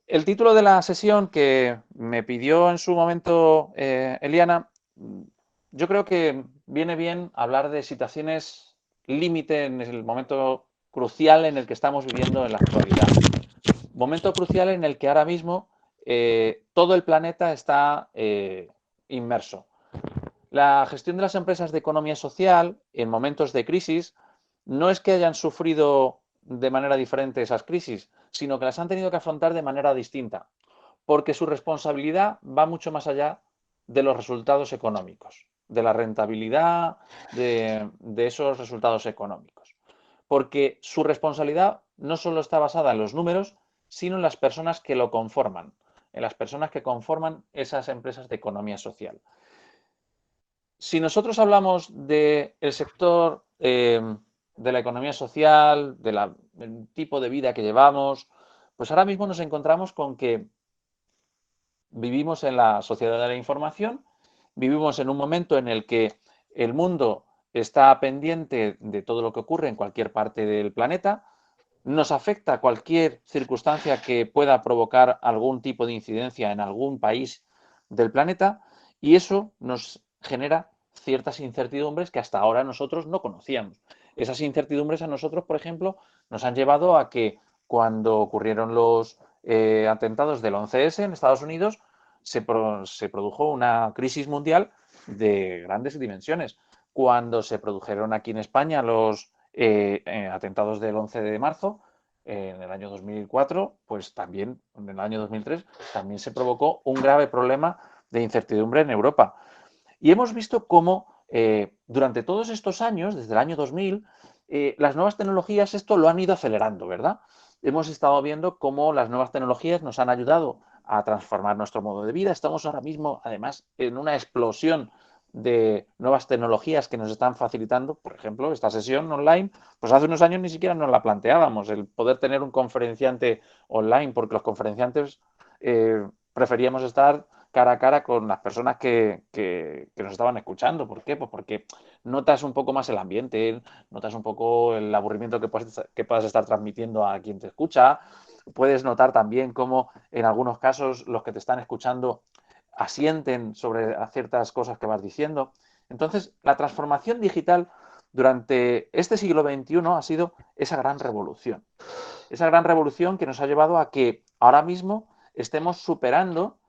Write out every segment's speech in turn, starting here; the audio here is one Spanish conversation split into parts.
El título de la sesión que me pidió en su momento Eliana, yo creo que viene bien hablar de situaciones límite en el momento crucial en el que estamos viviendo en la actualidad. Momento crucial en el que ahora mismo todo el planeta está inmerso. La gestión de las empresas de economía social en momentos de crisis no es que hayan sufrido de manera diferente esas crisis, sino que las han tenido que afrontar de manera distinta, porque su responsabilidad va mucho más allá de los resultados económicos, de la rentabilidad de esos resultados económicos. Porque su responsabilidad no solo está basada en los números, sino en las personas que lo conforman, en las personas que conforman esas empresas de economía social. Si nosotros hablamos del sector de la economía social, del tipo de vida que llevamos, pues ahora mismo nos encontramos con que vivimos en la sociedad de la información, vivimos en un momento en el que el mundo está pendiente de todo lo que ocurre en cualquier parte del planeta, nos afecta cualquier circunstancia que pueda provocar algún tipo de incidencia en algún país del planeta y eso nos genera ciertas incertidumbres que hasta ahora nosotros no conocíamos. Esas incertidumbres a nosotros, por ejemplo, nos han llevado a que cuando ocurrieron los atentados del 11S en Estados Unidos, se produjo una crisis mundial de grandes dimensiones. Cuando se produjeron aquí en España los atentados del 11 de marzo, en el año 2004, pues también, en el año 2003, también se provocó un grave problema de incertidumbre en Europa. Y hemos visto cómo durante todos estos años, desde el año 2000, las nuevas tecnologías esto lo han ido acelerando, ¿verdad? Hemos estado viendo cómo las nuevas tecnologías nos han ayudado a transformar nuestro modo de vida. Estamos ahora mismo, además, en una explosión de nuevas tecnologías que nos están facilitando, por ejemplo, esta sesión online, pues hace unos años ni siquiera nos la planteábamos, el poder tener un conferenciante online, porque los conferenciantes preferíamos estar cara a cara con las personas que nos estaban escuchando. ¿Por qué? Pues porque notas un poco más el ambiente, notas un poco el aburrimiento que puedas estar transmitiendo a quien te escucha. Puedes notar también cómo en algunos casos los que te están escuchando asienten sobre ciertas cosas que vas diciendo. Entonces, la transformación digital durante este siglo XXI ha sido esa gran revolución. Esa gran revolución que nos ha llevado a que ahora mismo estemos superando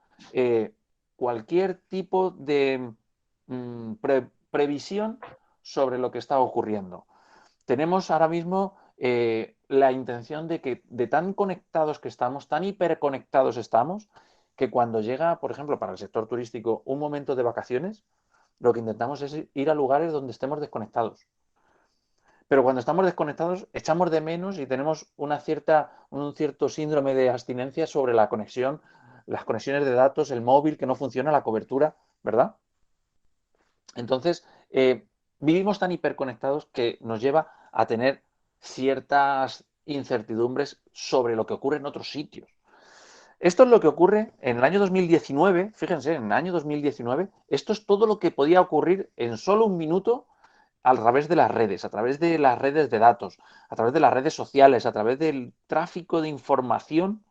cualquier tipo de previsión sobre lo que está ocurriendo. Tenemos ahora mismo la intención de que de tan conectados que estamos, tan hiperconectados estamos, que cuando llega, por ejemplo, para el sector turístico, un momento de vacaciones, lo que intentamos es ir a lugares donde estemos desconectados. Pero cuando estamos desconectados, echamos de menos y tenemos un cierto síndrome de abstinencia sobre la conexión, las conexiones de datos, el móvil que no funciona, la cobertura, ¿verdad? Entonces, vivimos tan hiperconectados que nos lleva a tener ciertas incertidumbres sobre lo que ocurre en otros sitios. Esto es lo que ocurre en el año 2019, fíjense, en el año 2019, esto es todo lo que podía ocurrir en solo un minuto a través de las redes, a través de las redes de datos, a través de las redes sociales, a través del tráfico de información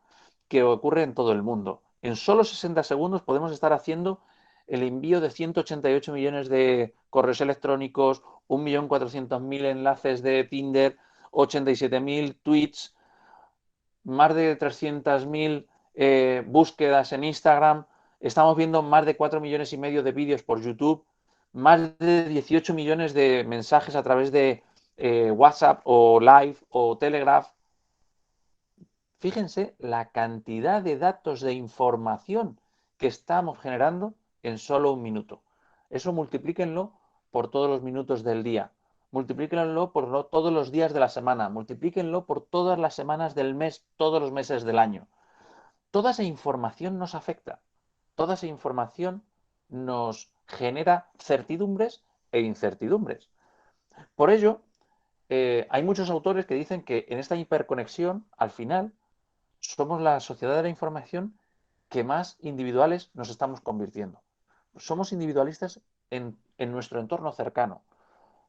que ocurre en todo el mundo. En solo 60 segundos podemos estar haciendo el envío de 188 millones de correos electrónicos, 1.400.000 enlaces de Tinder, 87.000 tweets, más de 300.000 búsquedas en Instagram, estamos viendo más de 4 millones y medio de vídeos por YouTube, más de 18 millones de mensajes a través de WhatsApp o Live o Telegraph. Fíjense la cantidad de datos de información que estamos generando en solo un minuto. Eso multiplíquenlo por todos los minutos del día, multiplíquenlo por todos los días de la semana, multiplíquenlo por todas las semanas del mes, todos los meses del año. Toda esa información nos afecta, toda esa información nos genera certidumbres e incertidumbres. Por ello, hay muchos autores que dicen que en esta hiperconexión, al final, somos la sociedad de la información que más individuales nos estamos convirtiendo. Somos individualistas en nuestro entorno cercano.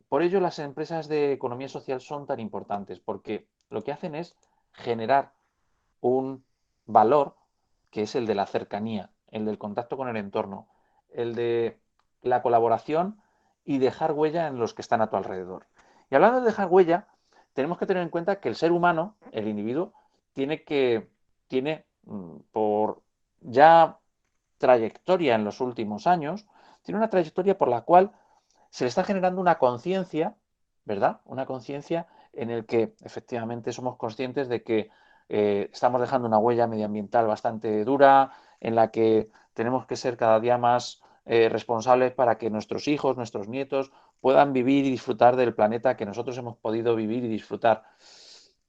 Por ello, las empresas de economía social son tan importantes, porque lo que hacen es generar un valor que es el de la cercanía, el del contacto con el entorno, el de la colaboración y dejar huella en los que están a tu alrededor. Y hablando de dejar huella, tenemos que tener en cuenta que el ser humano, el individuo, tiene por ya trayectoria en los últimos años, tiene una trayectoria por la cual se le está generando una conciencia, ¿verdad? Una conciencia en el que efectivamente somos conscientes de que estamos dejando una huella medioambiental bastante dura, en la que tenemos que ser cada día más responsables para que nuestros hijos, nuestros nietos puedan vivir y disfrutar del planeta que nosotros hemos podido vivir y disfrutar.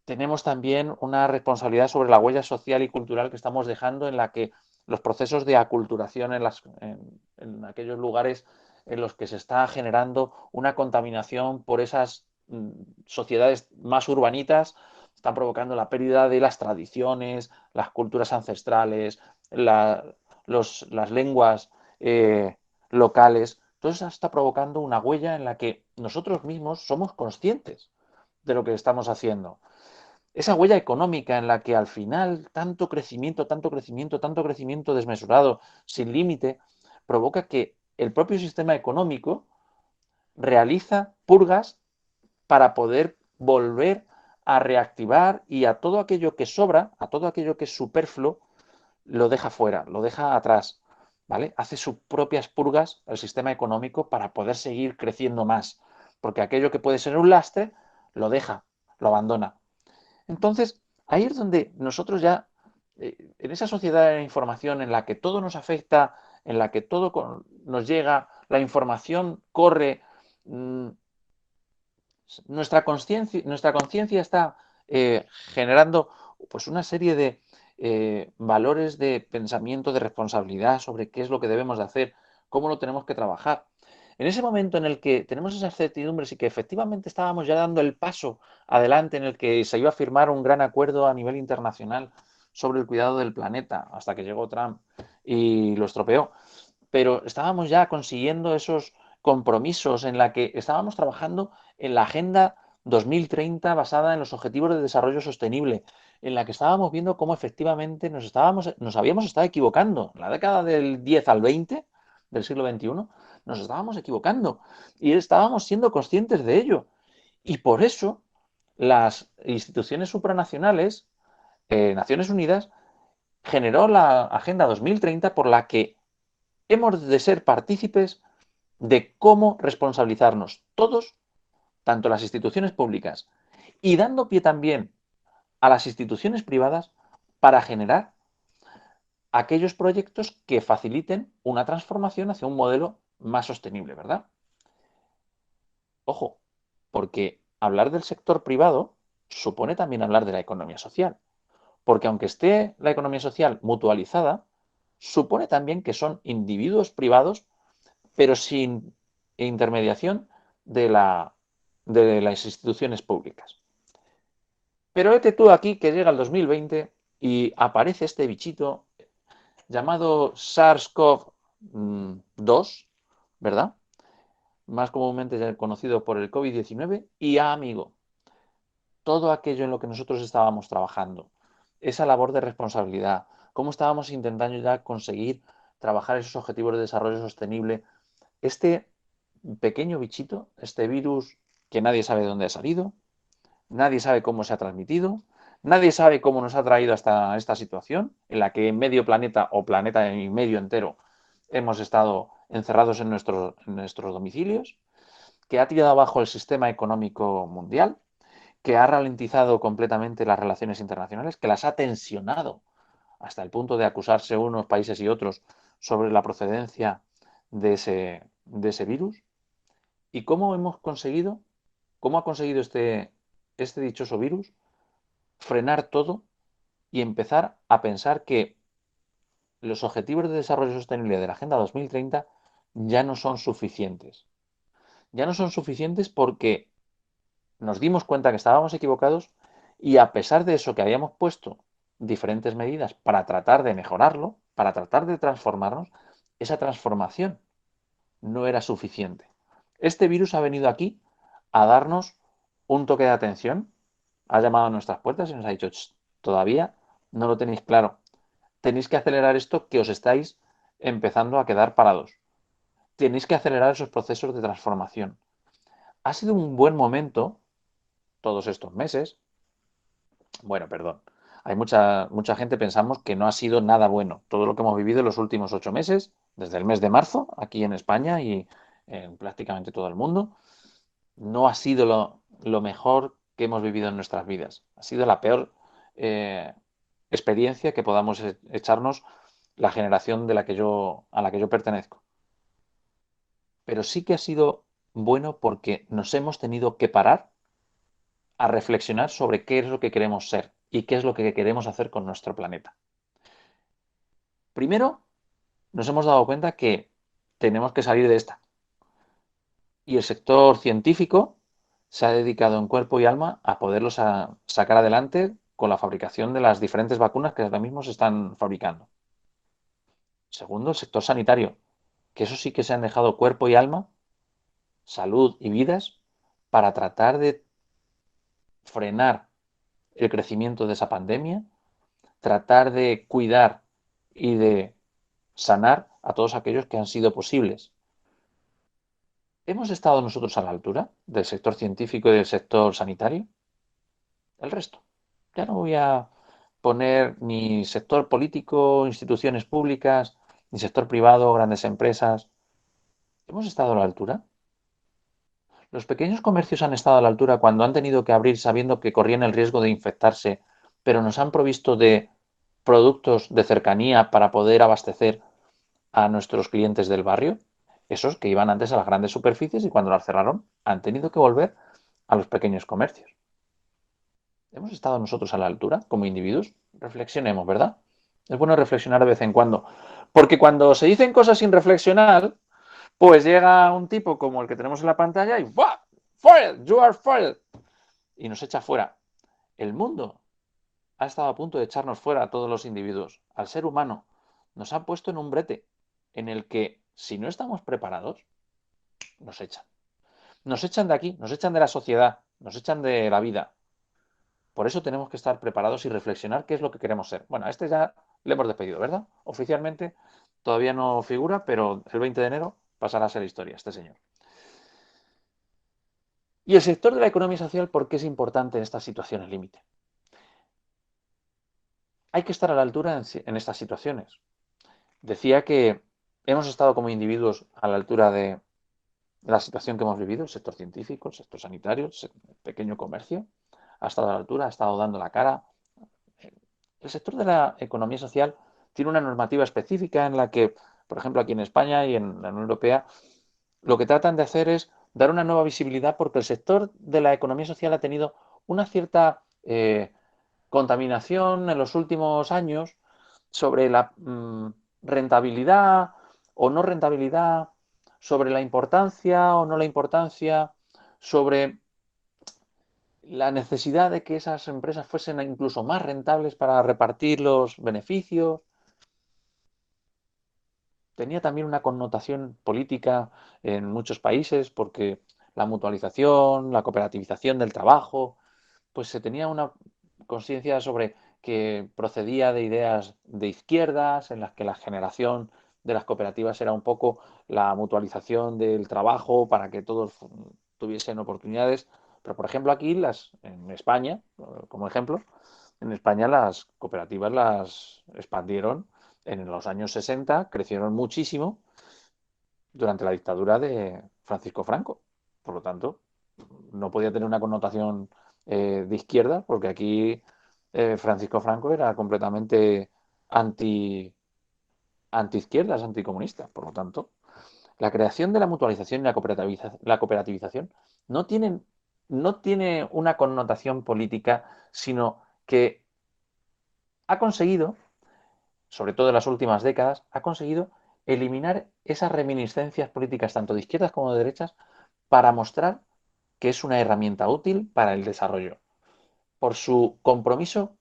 Tenemos también una responsabilidad sobre la huella social y cultural que estamos dejando, en la que los procesos de aculturación en aquellos lugares en los que se está generando una contaminación por esas sociedades más urbanitas, están provocando la pérdida de las tradiciones, las culturas ancestrales, las lenguas locales. Todo eso está provocando una huella en la que nosotros mismos somos conscientes de lo que estamos haciendo. Esa huella económica en la que al final tanto crecimiento, tanto crecimiento, tanto crecimiento desmesurado, sin límite, provoca que el propio sistema económico realiza purgas para poder volver a reactivar, y a todo aquello que sobra, a todo aquello que es superfluo, lo deja fuera, lo deja atrás, ¿vale? Hace sus propias purgas el sistema económico para poder seguir creciendo más, porque aquello que puede ser un lastre, lo deja, lo abandona. Entonces, ahí es donde nosotros ya, en esa sociedad de la información en la que todo nos afecta, en la que todo nos llega, la información corre, mmm, nuestra conciencia está generando pues una serie de valores de pensamiento, de responsabilidad sobre qué es lo que debemos de hacer, cómo lo tenemos que trabajar. En ese momento en el que tenemos esas certidumbres y que efectivamente estábamos ya dando el paso adelante en el que se iba a firmar un gran acuerdo a nivel internacional sobre el cuidado del planeta, hasta que llegó Trump y lo estropeó, pero estábamos ya consiguiendo esos compromisos en la que estábamos trabajando en la Agenda 2030 basada en los Objetivos de Desarrollo Sostenible, en la que estábamos viendo cómo efectivamente nos habíamos estado equivocando. En la década del 10 al 20 del siglo XXI nos estábamos equivocando y estábamos siendo conscientes de ello. Y por eso las instituciones supranacionales, Naciones Unidas, generó la Agenda 2030 por la que hemos de ser partícipes de cómo responsabilizarnos todos, tanto las instituciones públicas, y dando pie también a las instituciones privadas para generar aquellos proyectos que faciliten una transformación hacia un modelo más sostenible, ¿verdad? Ojo, porque hablar del sector privado supone también hablar de la economía social, porque aunque esté la economía social mutualizada, supone también que son individuos privados pero sin intermediación de, de las instituciones públicas. Pero vete tú aquí que llega el 2020 y aparece este bichito llamado SARS-CoV-2, ¿verdad? Más comúnmente conocido por el COVID-19, y amigo, todo aquello en lo que nosotros estábamos trabajando, esa labor de responsabilidad, cómo estábamos intentando ya conseguir trabajar esos objetivos de desarrollo sostenible, este pequeño bichito, este virus que nadie sabe de dónde ha salido, nadie sabe cómo se ha transmitido, nadie sabe cómo nos ha traído hasta esta situación en la que medio planeta o planeta y medio entero hemos estado encerrados en nuestros domicilios, que ha tirado abajo el sistema económico mundial, que ha ralentizado completamente las relaciones internacionales, que las ha tensionado hasta el punto de acusarse unos países y otros sobre la procedencia de ese virus. ¿Y cómo hemos conseguido, cómo ha conseguido este dichoso virus frenar todo y empezar a pensar que los objetivos de desarrollo sostenible de la Agenda 2030 ya no son suficientes? Ya no son suficientes porque nos dimos cuenta que estábamos equivocados, y a pesar de eso que habíamos puesto diferentes medidas para tratar de mejorarlo, para tratar de transformarnos, esa transformación no era suficiente. Este virus ha venido aquí a darnos un toque de atención, ha llamado a nuestras puertas y nos ha dicho: todavía no lo tenéis claro, tenéis que acelerar esto que os estáis empezando a quedar parados. Tenéis que acelerar esos procesos de transformación. Ha sido un buen momento, todos estos meses, bueno, perdón, hay mucha gente pensamos que no ha sido nada bueno. Todo lo que hemos vivido en los últimos 8 meses, desde el mes de marzo, aquí en España y en prácticamente todo el mundo, no ha sido lo mejor que hemos vivido en nuestras vidas. Ha sido la peor eh, experiencia que podamos echarnos la generación a la que yo pertenezco. Pero sí que ha sido bueno porque nos hemos tenido que parar a reflexionar sobre qué es lo que queremos ser y qué es lo que queremos hacer con nuestro planeta. Primero, nos hemos dado cuenta que tenemos que salir de esta. Y el sector científico se ha dedicado en cuerpo y alma a poderlos sacar adelante con la fabricación de las diferentes vacunas que ahora mismo se están fabricando. Segundo, el sector sanitario, que eso sí que se han dejado cuerpo y alma, salud y vidas para tratar de frenar el crecimiento de esa pandemia, tratar de cuidar y de sanar a todos aquellos que han sido posibles. ¿Hemos estado nosotros a la altura del sector científico y del sector sanitario? El resto. Ya no voy a poner ni sector político, instituciones públicas, ni sector privado, grandes empresas. ¿Hemos estado a la altura? Los pequeños comercios han estado a la altura cuando han tenido que abrir sabiendo que corrían el riesgo de infectarse, pero nos han provisto de productos de cercanía para poder abastecer a nuestros clientes del barrio. Esos que iban antes a las grandes superficies y cuando las cerraron han tenido que volver a los pequeños comercios. ¿Hemos estado nosotros a la altura como individuos? Reflexionemos, ¿verdad? Es bueno reflexionar de vez en cuando. Porque cuando se dicen cosas sin reflexionar, pues llega un tipo como el que tenemos en la pantalla y ¡buah! ¡Fired! ¡You are fired! Y nos echa fuera. El mundo ha estado a punto de echarnos fuera a todos los individuos. Al ser humano nos ha puesto en un brete en el que, si no estamos preparados, nos echan. Nos echan de aquí, nos echan de la sociedad, nos echan de la vida. Por eso tenemos que estar preparados y reflexionar qué es lo que queremos ser. Bueno, a este ya le hemos despedido, ¿verdad? Oficialmente todavía no figura, pero el 20 de enero pasará a ser historia este señor. Y el sector de la economía social, ¿por qué es importante en estas situaciones límite? Hay que estar a la altura en estas situaciones. Decía que hemos estado como individuos a la altura de la situación que hemos vivido, el sector científico, el sector sanitario, el pequeño comercio, ha estado a la altura, ha estado dando la cara. El sector de la economía social tiene una normativa específica en la que, por ejemplo, aquí en España y en la Unión Europea, lo que tratan de hacer es dar una nueva visibilidad porque el sector de la economía social ha tenido una cierta contaminación en los últimos años sobre la rentabilidad o no rentabilidad, sobre la importancia o no la importancia, sobre la necesidad de que esas empresas fuesen incluso más rentables para repartir los beneficios. Tenía también una connotación política en muchos países porque la mutualización, la cooperativización del trabajo, pues se tenía una conciencia sobre que procedía de ideas de izquierdas, en las que la generación de las cooperativas era un poco la mutualización del trabajo para que todos tuviesen oportunidades. Pero, por ejemplo, aquí en España, como ejemplo, en España las cooperativas las expandieron en los años 60, crecieron muchísimo durante la dictadura de Francisco Franco. Por lo tanto, no podía tener una connotación de izquierda, porque aquí Francisco Franco era completamente anti, anti-izquierdas, anticomunista. Por lo tanto, la creación de la mutualización y la cooperativización no tiene una connotación política, sino que ha conseguido, sobre todo en las últimas décadas, ha conseguido eliminar esas reminiscencias políticas, tanto de izquierdas como de derechas, para mostrar que es una herramienta útil para el desarrollo, por su compromiso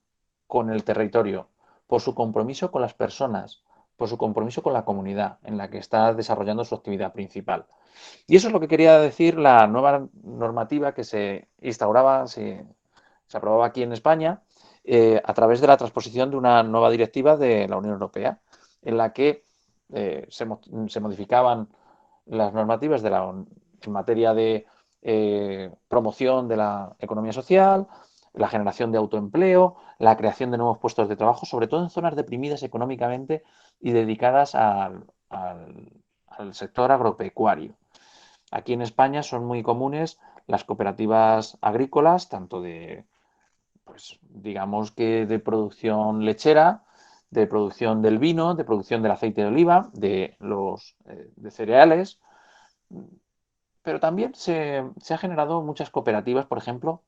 con el territorio, por su compromiso con las personas, por su compromiso con la comunidad en la que está desarrollando su actividad principal. Y eso es lo que quería decir la nueva normativa que se instauraba, se aprobaba aquí en España a través de la transposición de una nueva directiva de la Unión Europea, en la que se modificaban las normativas en materia de promoción de la economía social, la generación de autoempleo, la creación de nuevos puestos de trabajo, sobre todo en zonas deprimidas económicamente y dedicadas al sector agropecuario. Aquí en España son muy comunes las cooperativas agrícolas, tanto de, pues digamos que de producción lechera, de producción del vino, de producción del aceite de oliva, de cereales, pero también se ha generado muchas cooperativas, por ejemplo,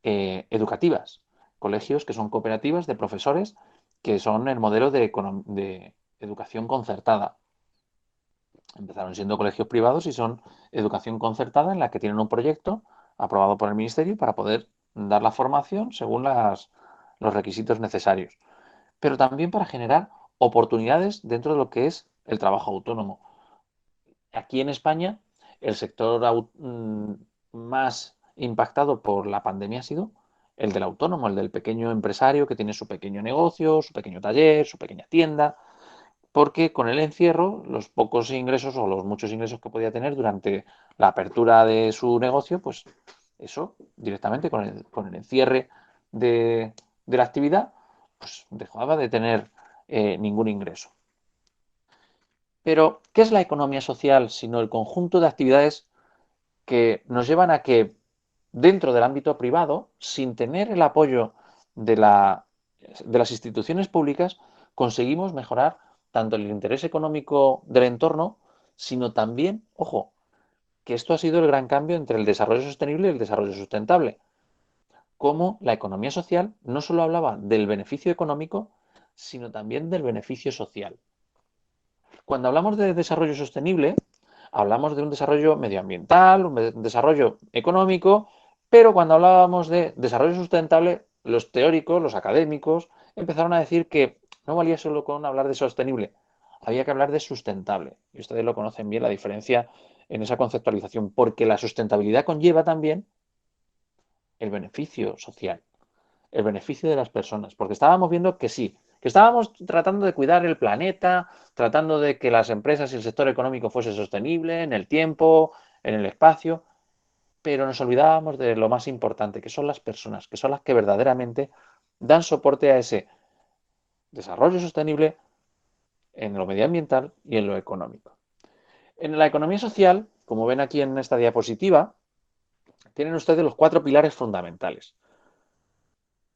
educativas, colegios que son cooperativas de profesores que son el modelo de educación concertada. Empezaron siendo colegios privados y son educación concertada en la que tienen un proyecto aprobado por el Ministerio para poder dar la formación según los requisitos necesarios, pero también para generar oportunidades dentro de lo que es el trabajo autónomo. Aquí en España, el sector más impactado por la pandemia ha sido el del autónomo, el del pequeño empresario que tiene su pequeño negocio, su pequeño taller, su pequeña tienda, porque con el encierro, los pocos ingresos o los muchos ingresos que podía tener durante la apertura de su negocio, pues eso directamente con el encierre de la actividad, pues dejaba de tener ningún ingreso. Pero, ¿qué es la economía social sino el conjunto de actividades que nos llevan a que dentro del ámbito privado, sin tener el apoyo de, de las instituciones públicas, conseguimos mejorar tanto el interés económico del entorno, sino también, ojo, que esto ha sido el gran cambio entre el desarrollo sostenible y el desarrollo sustentable. Cómo la economía social no solo hablaba del beneficio económico, sino también del beneficio social. Cuando hablamos de desarrollo sostenible, hablamos de un desarrollo medioambiental, un desarrollo económico, pero cuando hablábamos de desarrollo sustentable, los teóricos, los académicos, empezaron a decir que no valía solo con hablar de sostenible, había que hablar de sustentable. Y ustedes lo conocen bien, la diferencia en esa conceptualización, porque la sustentabilidad conlleva también el beneficio social, el beneficio de las personas, porque estábamos viendo que sí, que estábamos tratando de cuidar el planeta, tratando de que las empresas y el sector económico fuese sostenible en el tiempo, en el espacio, pero nos olvidábamos de lo más importante, que son las personas, que son las que verdaderamente dan soporte a ese desarrollo sostenible en lo medioambiental y en lo económico. En la economía social, como ven aquí en esta diapositiva, tienen ustedes los cuatro pilares fundamentales.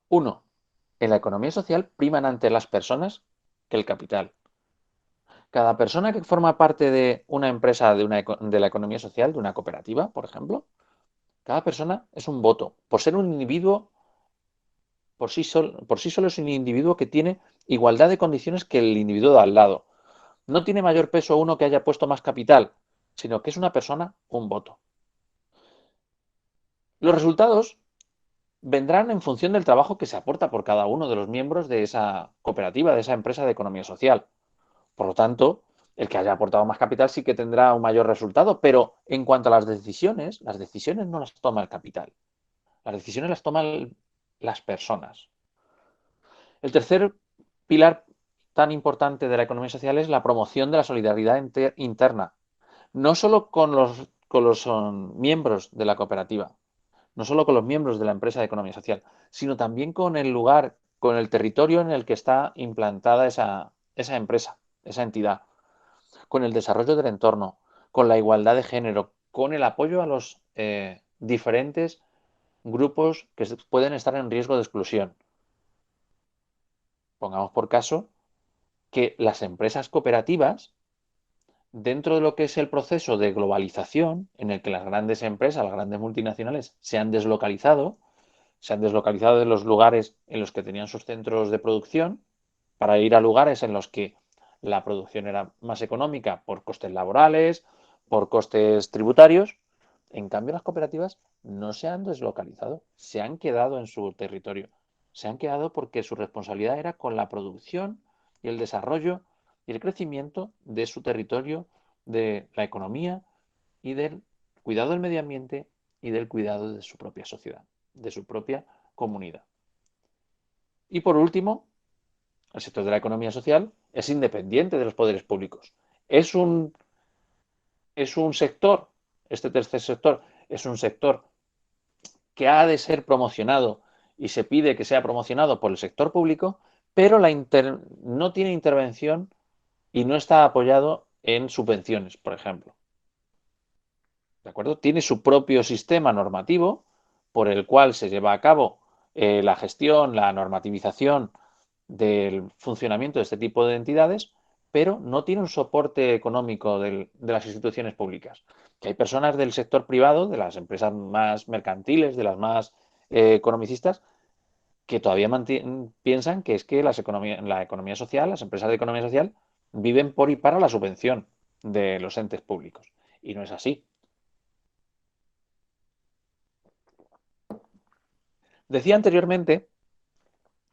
Uno, en la economía social priman ante las personas que el capital. Cada persona que forma parte de una empresa de la economía social, de una cooperativa, por ejemplo, cada persona es un voto. Por ser un individuo, por sí solo es un individuo que tiene igualdad de condiciones que el individuo de al lado. No tiene mayor peso uno que haya puesto más capital, sino que es una persona, un voto. Los resultados vendrán en función del trabajo que se aporta por cada uno de los miembros de esa cooperativa, de esa empresa de economía social. Por lo tanto, el que haya aportado más capital sí que tendrá un mayor resultado, pero en cuanto a las decisiones no las toma el capital, las decisiones las toman las personas. El tercer pilar tan importante de la economía social es la promoción de la solidaridad interna, no solo con los miembros de la cooperativa, no solo con los miembros de la empresa de economía social, sino también con el lugar, con el territorio en el que está implantada esa empresa, esa entidad, con el desarrollo del entorno, con la igualdad de género, con el apoyo a los diferentes grupos que pueden estar en riesgo de exclusión. Pongamos por caso que las empresas cooperativas, dentro de lo que es el proceso de globalización, en el que las grandes empresas, las grandes multinacionales se han deslocalizado de los lugares en los que tenían sus centros de producción para ir a lugares en los que la producción era más económica por costes laborales, por costes tributarios. En cambio, las cooperativas no se han deslocalizado, se han quedado en su territorio. Se han quedado porque su responsabilidad era con la producción y el desarrollo y el crecimiento de su territorio, de la economía y del cuidado del medio ambiente y del cuidado de su propia sociedad, de su propia comunidad. Y por último, el sector de la economía social es independiente de los poderes públicos. Es un, es un sector, este tercer sector, es un sector que ha de ser promocionado y se pide que sea promocionado por el sector público, pero no tiene intervención y no está apoyado en subvenciones, por ejemplo. ¿De acuerdo? Tiene su propio sistema normativo por el cual se lleva a cabo la gestión, la normativización del funcionamiento de este tipo de entidades, pero no tiene un soporte económico de las instituciones públicas. Que hay personas del sector privado, de las empresas más mercantiles, de las más economicistas, que todavía piensan que es que la economía social, las empresas de economía social, viven por y para la subvención de los entes públicos. Y no es así. Decía anteriormente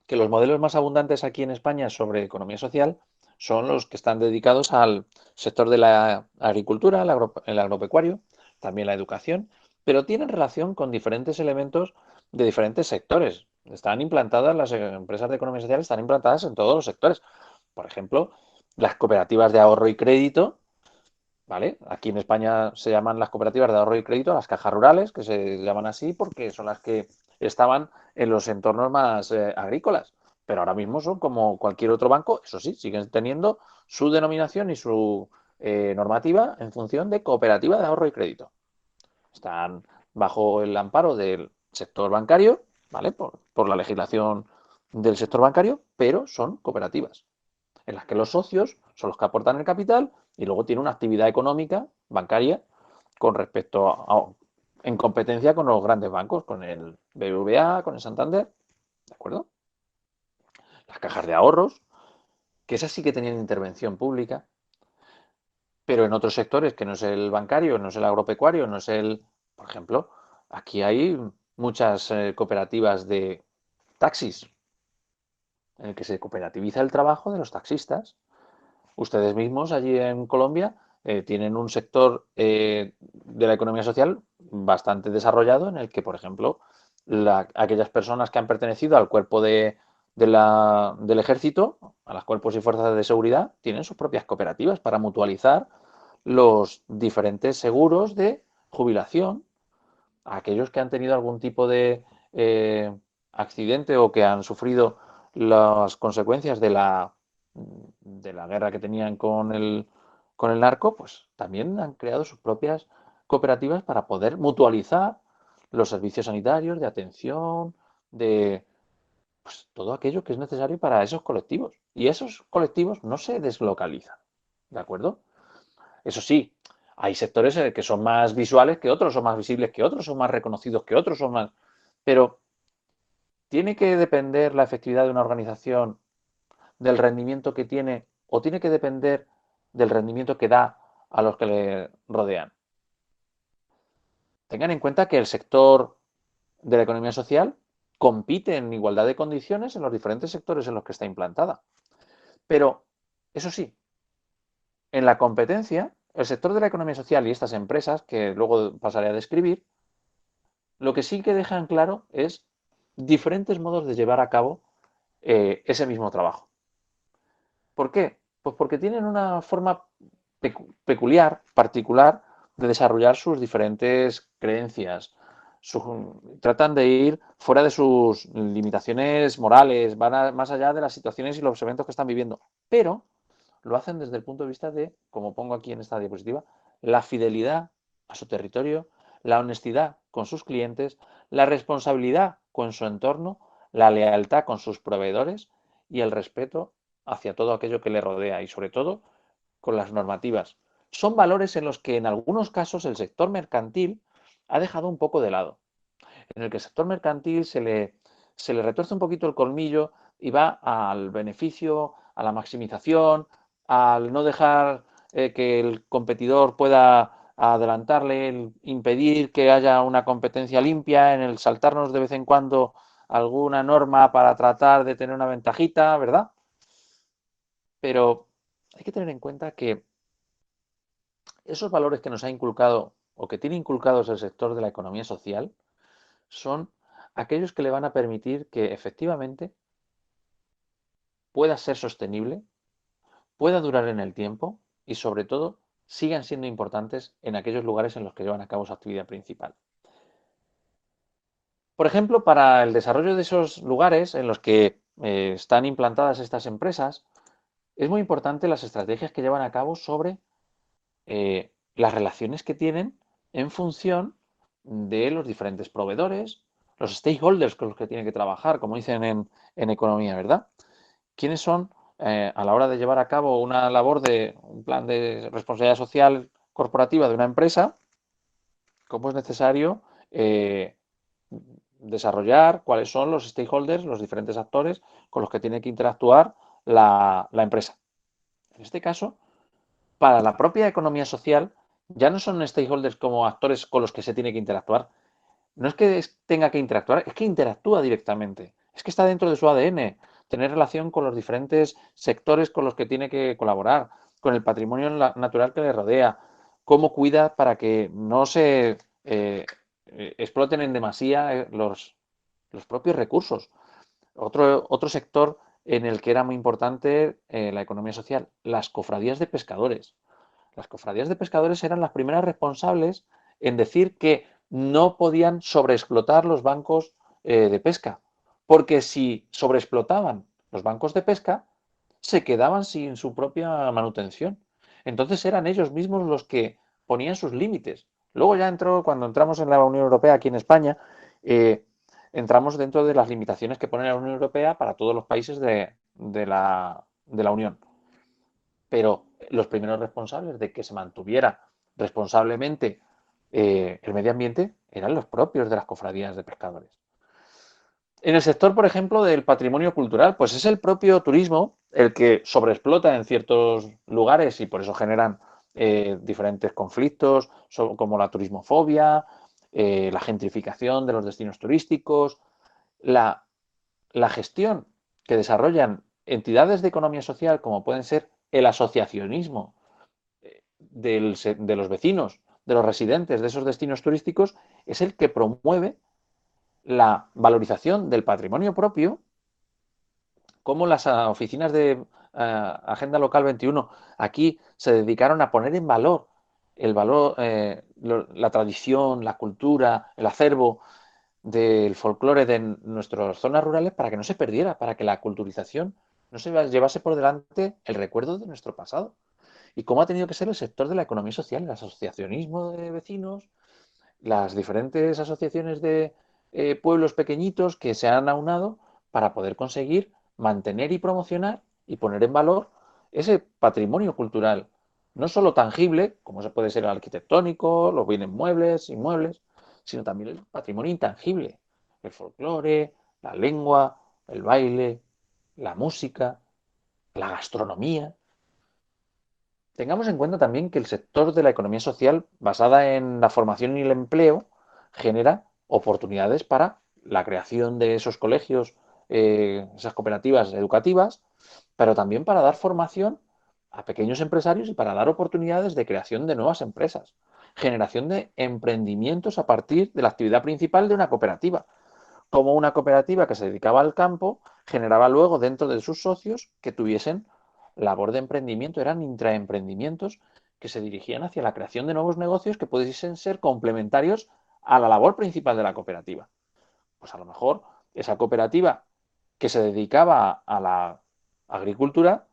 que los modelos más abundantes aquí en España sobre economía social son los que están dedicados al sector de la agricultura, el agropecuario, también la educación, pero tienen relación con diferentes elementos de diferentes sectores. Están implantadas, las empresas de economía social están implantadas en todos los sectores. Por ejemplo, las cooperativas de ahorro y crédito, ¿vale? Aquí en España se llaman las cooperativas de ahorro y crédito, las cajas rurales, que se llaman así porque son las que estaban en los entornos más agrícolas. Pero ahora mismo son como cualquier otro banco, eso sí, siguen teniendo su denominación y su normativa en función de cooperativa de ahorro y crédito. Están bajo el amparo del sector bancario, ¿vale? Por la legislación del sector bancario, pero son cooperativas en las que los socios son los que aportan el capital y luego tiene una actividad económica bancaria con respecto en competencia con los grandes bancos, con el BBVA, con el Santander, ¿de acuerdo? Las cajas de ahorros, que esas sí que tenían intervención pública, pero en otros sectores que no es el bancario, no es el agropecuario, no es el, por ejemplo, aquí hay muchas cooperativas de taxis en el que se cooperativiza el trabajo de los taxistas. Ustedes mismos allí en Colombia tienen un sector de la economía social bastante desarrollado en el que, por ejemplo, aquellas personas que han pertenecido al cuerpo del ejército, a los cuerpos y fuerzas de seguridad, tienen sus propias cooperativas para mutualizar los diferentes seguros de jubilación a aquellos que han tenido algún tipo de accidente o que han sufrido las consecuencias de la guerra que tenían con el narco, pues también han creado sus propias cooperativas para poder mutualizar los servicios sanitarios, de atención, de pues, todo aquello que es necesario para esos colectivos. Y esos colectivos no se deslocalizan, ¿de acuerdo? Eso sí, hay sectores que son más visuales que otros, son más visibles que otros, son más reconocidos que otros, son más... Pero ¿tiene que depender la efectividad de una organización del rendimiento que tiene o tiene que depender del rendimiento que da a los que le rodean? Tengan en cuenta que el sector de la economía social compite en igualdad de condiciones en los diferentes sectores en los que está implantada. Pero, eso sí, en la competencia, el sector de la economía social y estas empresas, que luego pasaré a describir, lo que sí que dejan claro es diferentes modos de llevar a cabo ese mismo trabajo. ¿Por qué? Pues porque tienen una forma peculiar, particular, de desarrollar sus diferentes creencias. Tratan de ir fuera de sus limitaciones morales, más allá de las situaciones y los eventos que están viviendo. Pero lo hacen desde el punto de vista de, como pongo aquí en esta diapositiva, la fidelidad a su territorio, la honestidad con sus clientes, la responsabilidad con su entorno, la lealtad con sus proveedores y el respeto hacia todo aquello que le rodea y sobre todo con las normativas. Son valores en los que en algunos casos el sector mercantil ha dejado un poco de lado, en el que el sector mercantil se le retuerce un poquito el colmillo y va al beneficio, a la maximización, al no dejar que el competidor pueda adelantarle, el impedir que haya una competencia limpia, en el saltarnos de vez en cuando alguna norma para tratar de tener una ventajita, ¿verdad? Pero hay que tener en cuenta que esos valores que nos ha inculcado o que tiene inculcados el sector de la economía social son aquellos que le van a permitir que efectivamente pueda ser sostenible, pueda durar en el tiempo y sobre todo sigan siendo importantes en aquellos lugares en los que llevan a cabo su actividad principal. Por ejemplo, para el desarrollo de esos lugares en los que están implantadas estas empresas, es muy importante las estrategias que llevan a cabo sobre las relaciones que tienen en función de los diferentes proveedores, los stakeholders con los que tienen que trabajar, como dicen en economía, ¿verdad? ¿Quiénes son a la hora de llevar a cabo una labor de un plan de responsabilidad social corporativa de una empresa? ¿Cómo es necesario desarrollar cuáles son los stakeholders, los diferentes actores con los que tiene que interactuar la empresa? En este caso, para la propia economía social, ya no son stakeholders como actores con los que se tiene que interactuar. No es que tenga que interactuar, es que interactúa directamente. Es que está dentro de su ADN, tener relación con los diferentes sectores con los que tiene que colaborar, con el patrimonio natural que le rodea, cómo cuida para que no se exploten en demasía los propios recursos. Otro sector en el que era muy importante la economía social, las cofradías de pescadores. Las cofradías de pescadores eran las primeras responsables en decir que no podían sobreexplotar los bancos de pesca, porque si sobreexplotaban los bancos de pesca, se quedaban sin su propia manutención. Entonces eran ellos mismos los que ponían sus límites. Luego ya entró, cuando entramos en la Unión Europea aquí en España, eh, entramos dentro de las limitaciones que pone la Unión Europea para todos los países de la Unión. Pero los primeros responsables de que se mantuviera responsablemente el medio ambiente eran los propios de las cofradías de pescadores. En el sector, por ejemplo, del patrimonio cultural, pues es el propio turismo el que sobreexplota en ciertos lugares y por eso generan diferentes conflictos, como la turismofobia, la gentrificación de los destinos turísticos, la, la gestión que desarrollan entidades de economía social como pueden ser el asociacionismo de los vecinos, de los residentes de esos destinos turísticos, es el que promueve la valorización del patrimonio propio, como las oficinas de Agenda Local 21 aquí se dedicaron a poner en valor la tradición, la cultura, el acervo del folclore de nuestras zonas rurales para que no se perdiera, para que la culturización no se llevase por delante el recuerdo de nuestro pasado. Y cómo ha tenido que ser el sector de la economía social, el asociacionismo de vecinos, las diferentes asociaciones de pueblos pequeñitos que se han aunado para poder conseguir mantener y promocionar y poner en valor ese patrimonio cultural, no solo tangible, como se puede ser el arquitectónico, los bienes muebles, inmuebles, sino también el patrimonio intangible, el folclore, la lengua, el baile, la música, la gastronomía. Tengamos en cuenta también que el sector de la economía social, basada en la formación y el empleo, genera oportunidades para la creación de esos colegios, esas cooperativas educativas, pero también para dar formación a pequeños empresarios y para dar oportunidades de creación de nuevas empresas, generación de emprendimientos a partir de la actividad principal de una cooperativa, como una cooperativa que se dedicaba al campo generaba luego dentro de sus socios que tuviesen labor de emprendimiento, eran intraemprendimientos que se dirigían hacia la creación de nuevos negocios que pudiesen ser complementarios a la labor principal de la cooperativa. Pues a lo mejor esa cooperativa que se dedicaba a la agricultura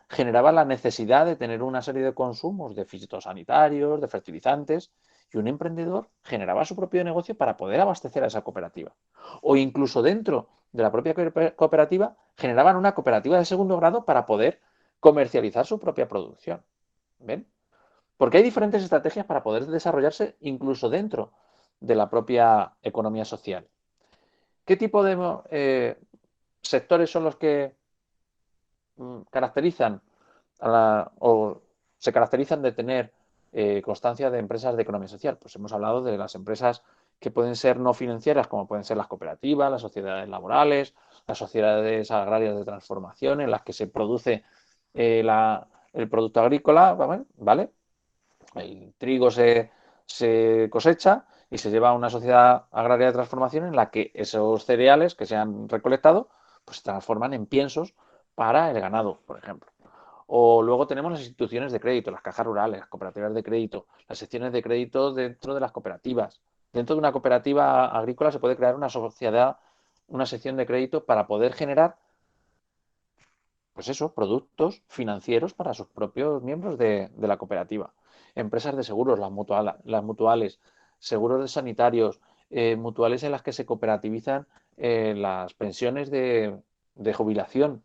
generaba la necesidad de tener una serie de consumos de fitosanitarios, de fertilizantes, y un emprendedor generaba su propio negocio para poder abastecer a esa cooperativa. O incluso dentro de la propia cooperativa generaban una cooperativa de segundo grado para poder comercializar su propia producción. ¿Ven? Porque hay diferentes estrategias para poder desarrollarse incluso dentro de la propia economía social. ¿Qué tipo de sectores son los que caracterizan o se caracterizan de tener constancia de empresas de economía social? Pues hemos hablado de las empresas que pueden ser no financieras, como pueden ser las cooperativas, las sociedades laborales, las sociedades agrarias de transformación en las que se produce el producto agrícola, ¿vale? El trigo se cosecha y se lleva a una sociedad agraria de transformación en la que esos cereales que se han recolectado pues se transforman en piensos para el ganado, por ejemplo. O luego tenemos las instituciones de crédito, las cajas rurales, las cooperativas de crédito, las secciones de crédito dentro de las cooperativas. Dentro de una cooperativa agrícola se puede crear una sociedad, una sección de crédito para poder generar, pues eso, productos financieros para sus propios miembros de la cooperativa. Empresas de seguros, las mutuales, seguros sanitarios, mutuales en las que se cooperativizan las pensiones de jubilación.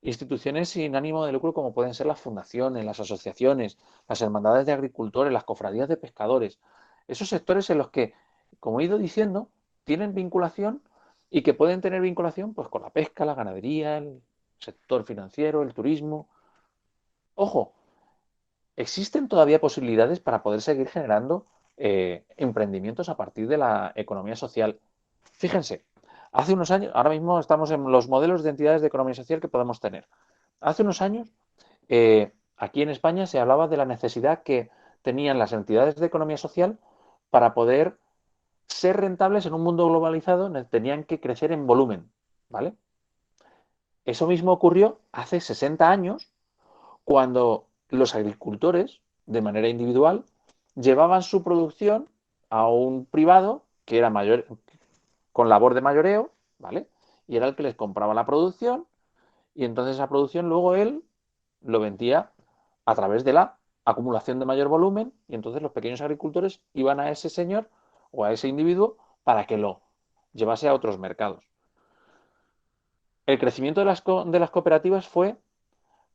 Instituciones sin ánimo de lucro como pueden ser las fundaciones, las asociaciones, las hermandades de agricultores, las cofradías de pescadores. Esos sectores en los que, como he ido diciendo, tienen vinculación y que pueden tener vinculación pues, con la pesca, la ganadería, el sector financiero, el turismo. Ojo, existen todavía posibilidades para poder seguir generando emprendimientos a partir de la economía social. Fíjense, hace unos años, ahora mismo estamos en los modelos de entidades de economía social que podemos tener. Hace unos años, aquí en España se hablaba de la necesidad que tenían las entidades de economía social para poder ser rentables en un mundo globalizado, tenían que crecer en volumen, ¿vale? Eso mismo ocurrió hace 60 años cuando los agricultores, de manera individual, llevaban su producción a un privado que era mayor, con labor de mayoreo, ¿vale? Y era el que les compraba la producción y entonces esa producción luego él lo vendía a través de la acumulación de mayor volumen y entonces los pequeños agricultores iban a ese señor o a ese individuo para que lo llevase a otros mercados. El crecimiento de las cooperativas fue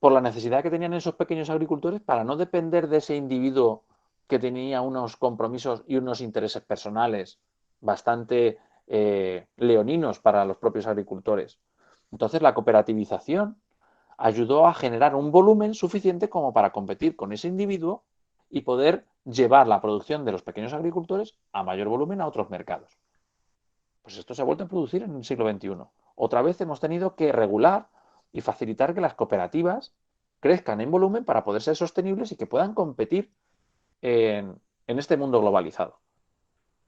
por la necesidad que tenían esos pequeños agricultores para no depender de ese individuo que tenía unos compromisos y unos intereses personales bastante leoninos para los propios agricultores. Entonces la cooperativización ayudó a generar un volumen suficiente como para competir con ese individuo y poder llevar la producción de los pequeños agricultores a mayor volumen a otros mercados. Pues esto se ha vuelto a producir en el siglo XXI. Otra vez hemos tenido que regular y facilitar que las cooperativas crezcan en volumen para poder ser sostenibles y que puedan competir en este mundo globalizado.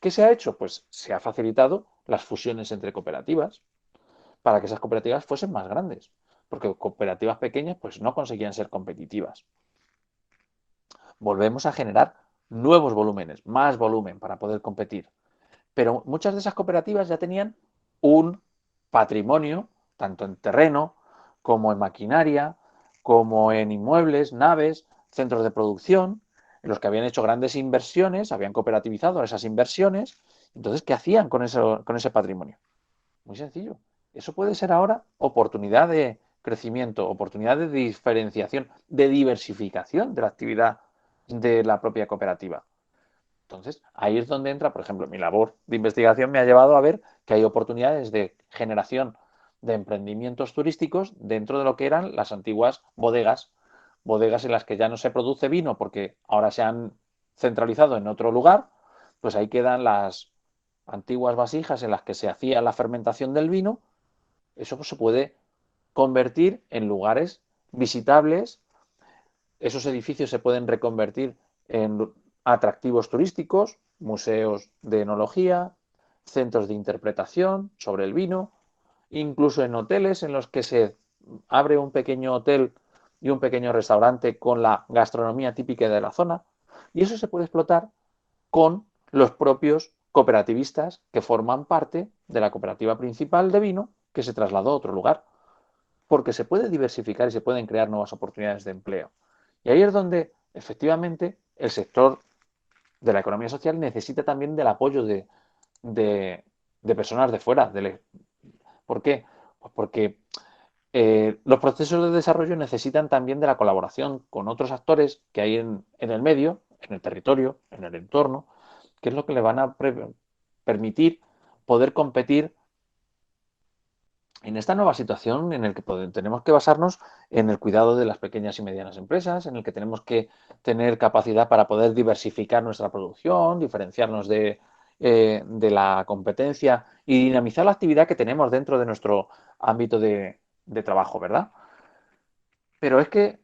¿Qué se ha hecho? Pues se ha facilitado las fusiones entre cooperativas para que esas cooperativas fuesen más grandes, porque cooperativas pequeñas pues no conseguían ser competitivas. Volvemos a generar nuevos volúmenes, más volumen para poder competir. Pero muchas de esas cooperativas ya tenían un patrimonio, tanto en terreno como en maquinaria, como en inmuebles, naves, centros de producción, en los que habían hecho grandes inversiones, habían cooperativizado esas inversiones. Entonces, ¿qué hacían con ese patrimonio? Muy sencillo. Eso puede ser ahora oportunidad de crecimiento, oportunidad de diferenciación, de diversificación de la actividad de la propia cooperativa. Entonces, ahí es donde entra, por ejemplo, mi labor de investigación me ha llevado a ver que hay oportunidades de generación de emprendimientos turísticos dentro de lo que eran las antiguas bodegas, bodegas en las que ya no se produce vino porque ahora se han centralizado en otro lugar, pues ahí quedan las antiguas vasijas en las que se hacía la fermentación del vino. Eso pues, se puede convertir en lugares visitables. Esos edificios se pueden reconvertir en atractivos turísticos, museos de enología, centros de interpretación sobre el vino, incluso en hoteles en los que se abre un pequeño hotel y un pequeño restaurante con la gastronomía típica de la zona. Y eso se puede explotar con los propios cooperativistas que forman parte de la cooperativa principal de vino que se trasladó a otro lugar, porque se puede diversificar y se pueden crear nuevas oportunidades de empleo. Y ahí es donde efectivamente el sector de la economía social necesita también del apoyo de personas de fuera. ¿Por qué? Pues porque los procesos de desarrollo necesitan también de la colaboración con otros actores que hay en el medio, en el territorio, en el entorno, que es lo que le van a permitir poder competir en esta nueva situación en la que tenemos que basarnos en el cuidado de las pequeñas y medianas empresas, en el que tenemos que tener capacidad para poder diversificar nuestra producción, diferenciarnos de la competencia y dinamizar la actividad que tenemos dentro de nuestro ámbito de trabajo, ¿verdad? Pero es que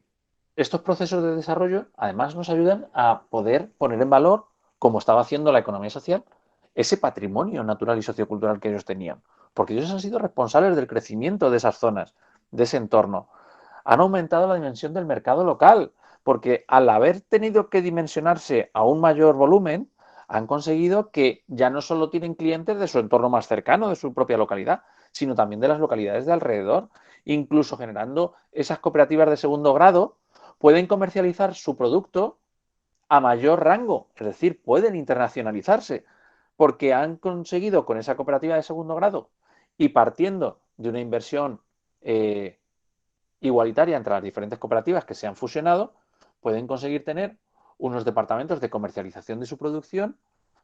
estos procesos de desarrollo además nos ayudan a poder poner en valor, como estaba haciendo la economía social, ese patrimonio natural y sociocultural que ellos tenían. Porque ellos han sido responsables del crecimiento de esas zonas, de ese entorno. Han aumentado la dimensión del mercado local, porque al haber tenido que dimensionarse a un mayor volumen, han conseguido que ya no solo tienen clientes de su entorno más cercano, de su propia localidad, sino también de las localidades de alrededor. Incluso generando esas cooperativas de segundo grado, pueden comercializar su producto a mayor rango, es decir, pueden internacionalizarse, porque han conseguido con esa cooperativa de segundo grado y partiendo de una inversión igualitaria entre las diferentes cooperativas que se han fusionado, pueden conseguir tener unos departamentos de comercialización de su producción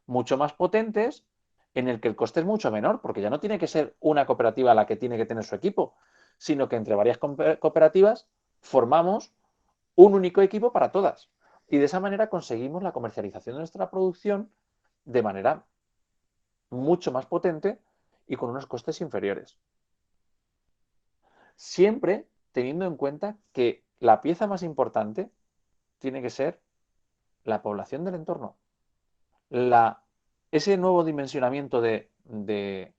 mucho más potentes, en el que el coste es mucho menor, porque ya no tiene que ser una cooperativa la que tiene que tener su equipo, sino que entre varias cooperativas formamos un único equipo para todas. Y de esa manera conseguimos la comercialización de nuestra producción de manera mucho más potente y con unos costes inferiores. Siempre teniendo en cuenta que la pieza más importante tiene que ser la población del entorno. Ese nuevo dimensionamiento del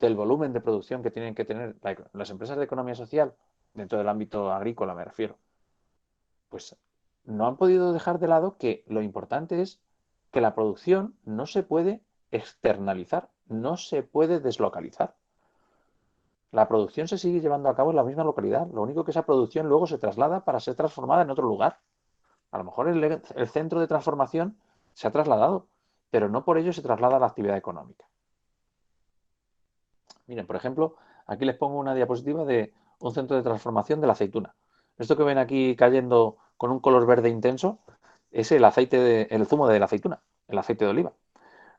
volumen de producción que tienen que tener las empresas de economía social, dentro del ámbito agrícola me refiero, pues no han podido dejar de lado que lo importante es que la producción no se puede externalizar, no se puede deslocalizar. La producción se sigue llevando a cabo en la misma localidad, lo único que esa producción luego se traslada para ser transformada en otro lugar. A lo mejor el centro de transformación se ha trasladado, pero no por ello se traslada a la actividad económica. Miren, por ejemplo, aquí les pongo una diapositiva de un centro de transformación de la aceituna. Esto que ven aquí cayendo con un color verde intenso es el zumo de la aceituna, el aceite de oliva.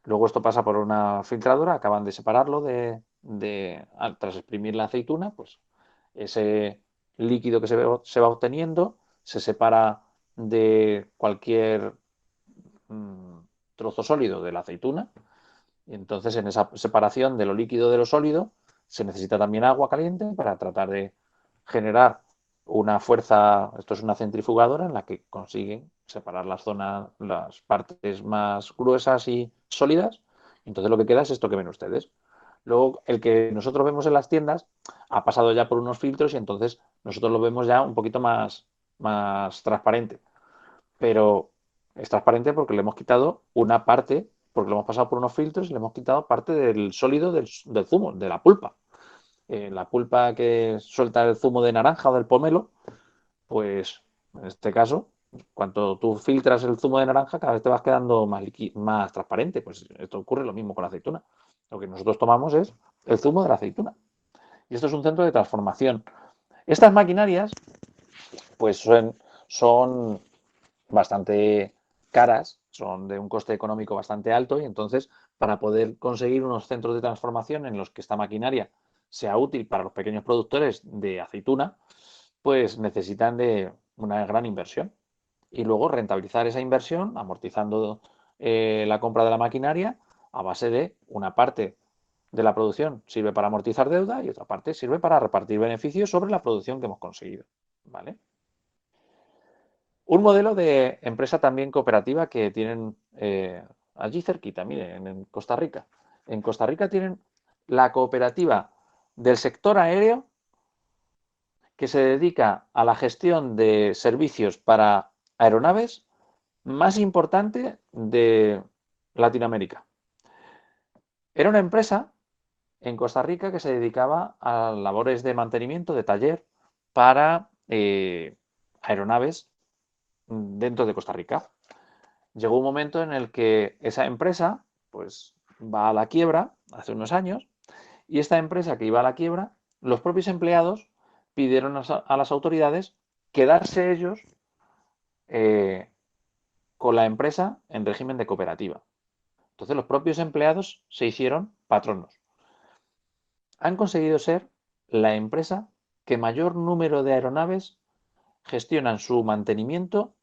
Luego esto pasa por una filtradora, acaban de separarlo tras exprimir la aceituna, pues ese líquido que se va obteniendo se separa de cualquier trozo sólido de la aceituna. Y entonces en esa separación de lo líquido de lo sólido se necesita también agua caliente para tratar de generar una fuerza, esto es una centrifugadora en la que consiguen separar las zonas, las partes más gruesas y sólidas. Entonces lo que queda es esto que ven ustedes. Luego el que nosotros vemos en las tiendas ha pasado ya por unos filtros y entonces nosotros lo vemos ya un poquito más transparente. Pero es transparente porque le hemos quitado una parte, porque lo hemos pasado por unos filtros y le hemos quitado parte del sólido del zumo, de la pulpa. La pulpa que suelta el zumo de naranja o del pomelo, pues en este caso, cuando tú filtras el zumo de naranja, cada vez te vas quedando más transparente. Pues esto ocurre lo mismo con la aceituna. Lo que nosotros tomamos es el zumo de la aceituna. Y esto es un centro de transformación. Estas maquinarias, pues son bastante caras, son de un coste económico bastante alto y entonces para poder conseguir unos centros de transformación en los que esta maquinaria sea útil para los pequeños productores de aceituna, pues necesitan de una gran inversión. Y luego rentabilizar esa inversión amortizando la compra de la maquinaria a base de una parte de la producción sirve para amortizar deuda y otra parte sirve para repartir beneficios sobre la producción que hemos conseguido. ¿Vale? Un modelo de empresa también cooperativa que tienen allí cerquita, miren, en Costa Rica. En Costa Rica tienen la cooperativa del sector aéreo que se dedica a la gestión de servicios para aeronaves más importante de Latinoamérica. Era una empresa en Costa Rica que se dedicaba a labores de mantenimiento, de taller para aeronaves dentro de Costa Rica. Llegó un momento en el que esa empresa pues va a la quiebra hace unos años y esta empresa que iba a la quiebra, los propios empleados pidieron a las autoridades quedarse ellos con la empresa en régimen de cooperativa. Entonces los propios empleados se hicieron patronos. Han conseguido ser la empresa que mayor número de aeronaves gestionan su mantenimiento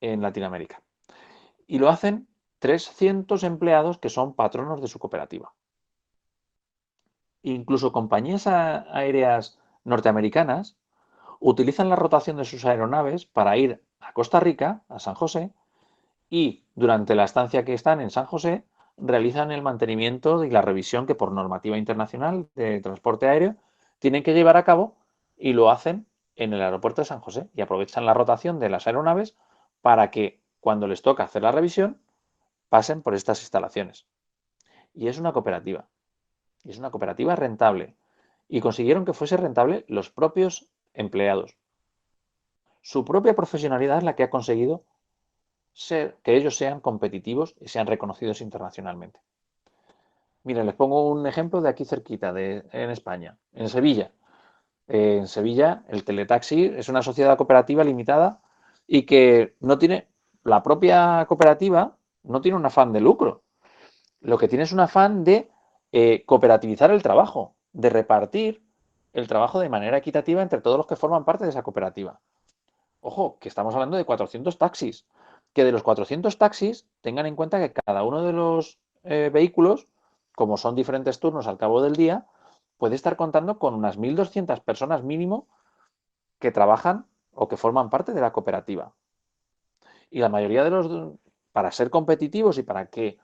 en Latinoamérica. Y lo hacen 300 empleados que son patronos de su cooperativa. Incluso compañías aéreas norteamericanas utilizan la rotación de sus aeronaves para ir a Costa Rica, a San José, y durante la estancia que están en San José realizan el mantenimiento y la revisión que por normativa internacional de transporte aéreo tienen que llevar a cabo y lo hacen en el aeropuerto de San José y aprovechan la rotación de las aeronaves para que cuando les toca hacer la revisión pasen por estas instalaciones. Y es una cooperativa. Y es una cooperativa rentable. Y consiguieron que fuese rentable los propios empleados. Su propia profesionalidad es la que ha conseguido que ellos sean competitivos y sean reconocidos internacionalmente. Mira, les pongo un ejemplo de aquí cerquita, en España, en Sevilla. En Sevilla, el teletaxi es una sociedad cooperativa limitada y que no tiene, la propia cooperativa no tiene un afán de lucro. Lo que tiene es un afán de cooperativizar el trabajo, de repartir el trabajo de manera equitativa entre todos los que forman parte de esa cooperativa. Ojo, que estamos hablando de 400 taxis. Que de los 400 taxis tengan en cuenta que cada uno de los vehículos, como son diferentes turnos al cabo del día, puede estar contando con unas 1.200 personas mínimo que trabajan o que forman parte de la cooperativa. Y la mayoría de los, para ser competitivos y para que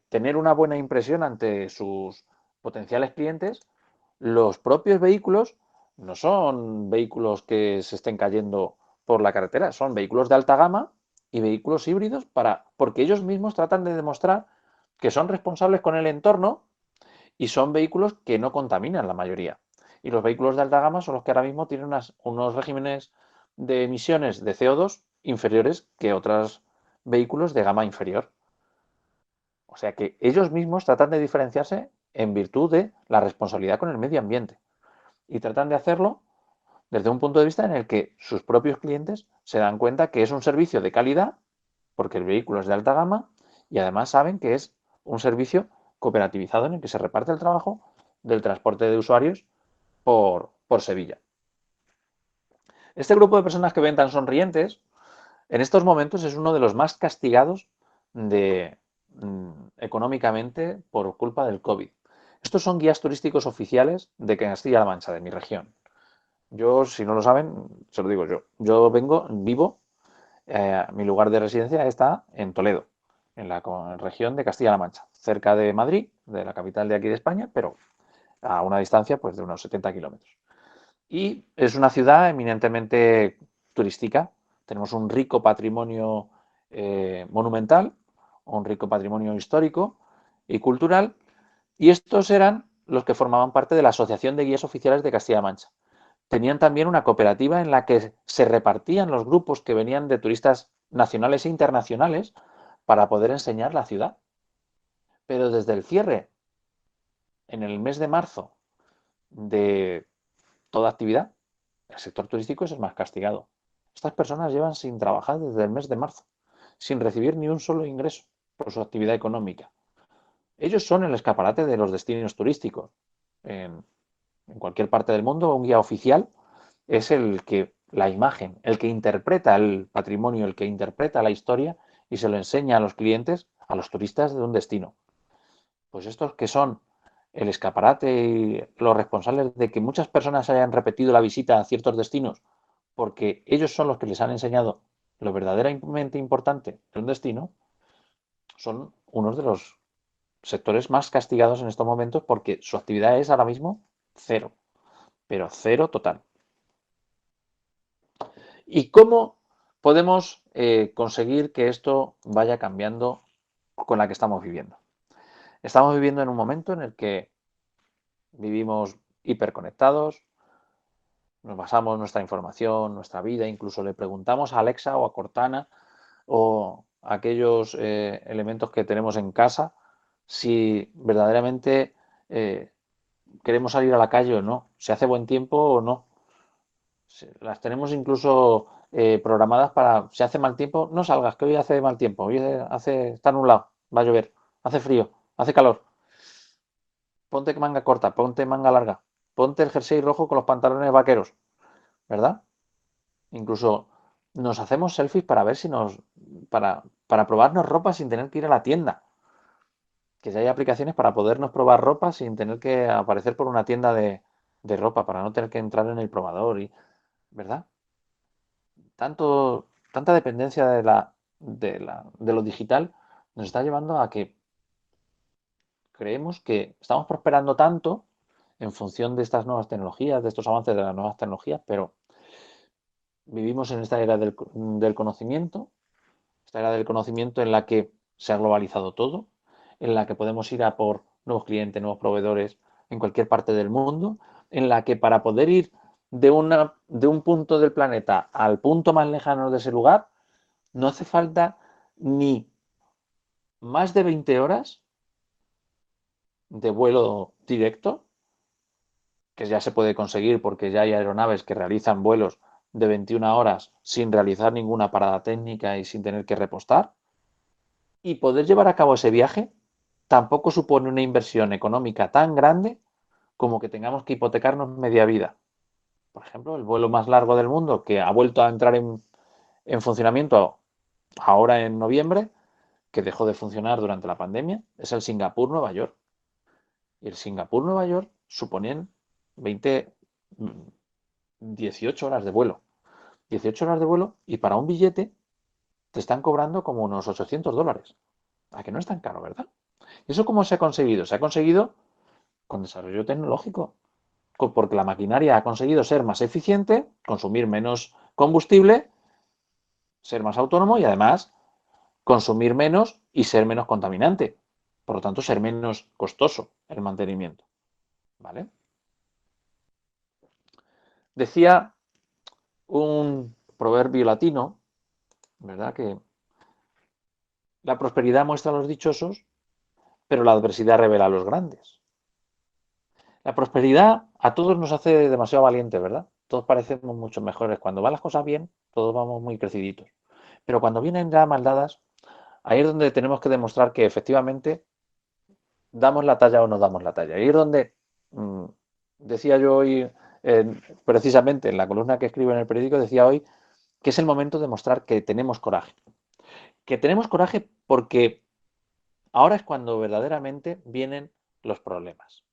tener una buena impresión ante sus potenciales clientes, los propios vehículos no son vehículos que se estén cayendo por la carretera, son vehículos de alta gama y vehículos híbridos porque ellos mismos tratan de demostrar que son responsables con el entorno y son vehículos que no contaminan la mayoría. Y los vehículos de alta gama son los que ahora mismo tienen unos regímenes de emisiones de CO2 inferiores que otros vehículos de gama inferior. O sea que ellos mismos tratan de diferenciarse en virtud de la responsabilidad con el medio ambiente. Y tratan de hacerlo desde un punto de vista en el que sus propios clientes se dan cuenta que es un servicio de calidad, porque el vehículo es de alta gama, y además saben que es un servicio cooperativizado en el que se reparte el trabajo del transporte de usuarios por Sevilla. Este grupo de personas que ven tan sonrientes, en estos momentos es uno de los más castigados económicamente por culpa del COVID. Estos son guías turísticos oficiales de Castilla-La Mancha, de mi región. Yo, si no lo saben, se lo digo yo. Yo vivo, mi lugar de residencia está en Toledo, en la región de Castilla-La Mancha, cerca de Madrid, de la capital de aquí de España, pero a una distancia pues, de unos 70 kilómetros. Y es una ciudad eminentemente turística. Tenemos un rico patrimonio monumental, un rico patrimonio histórico y cultural, y estos eran los que formaban parte de la Asociación de Guías Oficiales de Castilla-La Mancha. Tenían también una cooperativa en la que se repartían los grupos que venían de turistas nacionales e internacionales para poder enseñar la ciudad. Pero desde el cierre, en el mes de marzo, de toda actividad, el sector turístico es el más castigado. Estas personas llevan sin trabajar desde el mes de marzo, sin recibir ni un solo ingreso por su actividad económica. Ellos son el escaparate de los destinos turísticos. En cualquier parte del mundo, un guía oficial es el que la imagen, el que interpreta el patrimonio, el que interpreta la historia y se lo enseña a los clientes, a los turistas de un destino. Pues estos que son el escaparate y los responsables de que muchas personas hayan repetido la visita a ciertos destinos porque ellos son los que les han enseñado lo verdaderamente importante de un destino, son unos de los sectores más castigados en estos momentos porque su actividad es ahora mismo cero, pero cero total. ¿Y cómo podemos conseguir que esto vaya cambiando con la que estamos viviendo? Estamos viviendo en un momento en el que vivimos hiperconectados, nos basamos nuestra información, nuestra vida, incluso le preguntamos a Alexa o a Cortana o a aquellos elementos que tenemos en casa si verdaderamente queremos salir a la calle o no, si hace buen tiempo o no. Las tenemos incluso programadas para, si hace mal tiempo, no salgas, que hoy hace mal tiempo, hoy está nublado, va a llover, hace frío, hace calor. Ponte manga corta, ponte manga larga, ponte el jersey rojo con los pantalones vaqueros, ¿verdad? Incluso nos hacemos selfies para ver si para probarnos ropa sin tener que ir a la tienda. Que ya hay aplicaciones para podernos probar ropa sin tener que aparecer por una tienda de ropa, para no tener que entrar en el probador, ¿verdad? Tanta dependencia de lo digital nos está llevando a que creemos que estamos prosperando tanto en función de estas nuevas tecnologías, de estos avances de las nuevas tecnologías, pero vivimos en esta era del conocimiento, esta era del conocimiento en la que se ha globalizado todo, en la que podemos ir a por nuevos clientes, nuevos proveedores en cualquier parte del mundo, en la que para poder ir de un punto del planeta al punto más lejano de ese lugar, no hace falta ni más de 20 horas de vuelo directo, que ya se puede conseguir porque ya hay aeronaves que realizan vuelos de 21 horas sin realizar ninguna parada técnica y sin tener que repostar. Y poder llevar a cabo ese viaje tampoco supone una inversión económica tan grande como que tengamos que hipotecarnos media vida. Por ejemplo, el vuelo más largo del mundo que ha vuelto a entrar en funcionamiento ahora en noviembre, que dejó de funcionar durante la pandemia, es el Singapur-Nueva York. Y el Singapur-Nueva York suponían 20, 18 horas de vuelo. 18 horas de vuelo y para un billete te están cobrando como unos $800. ¿A que no es tan caro, verdad? ¿Y eso cómo se ha conseguido? Se ha conseguido con desarrollo tecnológico, porque la maquinaria ha conseguido ser más eficiente, consumir menos combustible, ser más autónomo y además consumir menos y ser menos contaminante. Por lo tanto, ser menos costoso el mantenimiento. ¿Vale? Decía un proverbio latino, ¿verdad? Que la prosperidad muestra a los dichosos, pero la adversidad revela a los grandes. La prosperidad a todos nos hace demasiado valientes, ¿verdad? Todos parecemos mucho mejores. Cuando van las cosas bien, todos vamos muy creciditos. Pero cuando vienen ya maldadas, ahí es donde tenemos que demostrar que efectivamente damos la talla o no damos la talla. Ahí es donde mmm, decía yo hoy, precisamente en la columna que escribo en el periódico, decía hoy que es el momento de mostrar que tenemos coraje. Que tenemos coraje porque ahora es cuando verdaderamente vienen los problemas.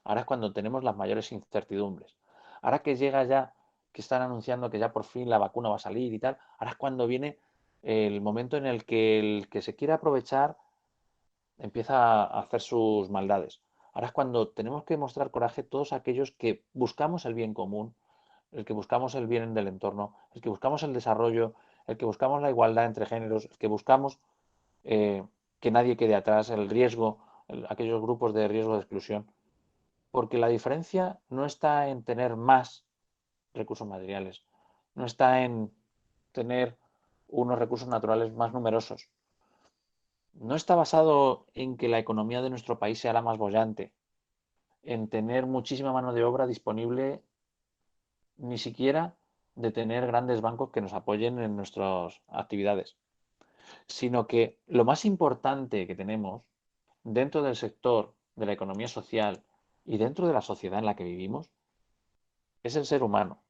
Ahora es cuando tenemos las mayores incertidumbres. Ahora que llega ya, que están anunciando que ya por fin la vacuna va a salir y tal, ahora es cuando viene el momento en el que se quiere aprovechar empieza a hacer sus maldades. Ahora es cuando tenemos que mostrar coraje todos aquellos que buscamos el bien común, el que buscamos el bien del entorno, el que buscamos el desarrollo, el que buscamos la igualdad entre géneros, el que buscamos eh, que nadie quede atrás, el riesgo, aquellos grupos de riesgo de exclusión. Porque la diferencia no está en tener más recursos materiales, no está en tener unos recursos naturales más numerosos, no está basado en que la economía de nuestro país sea la más bollante, en tener muchísima mano de obra disponible, ni siquiera de tener grandes bancos que nos apoyen en nuestras actividades, sino que lo más importante que tenemos dentro del sector de la economía social y dentro de la sociedad en la que vivimos es el ser humano.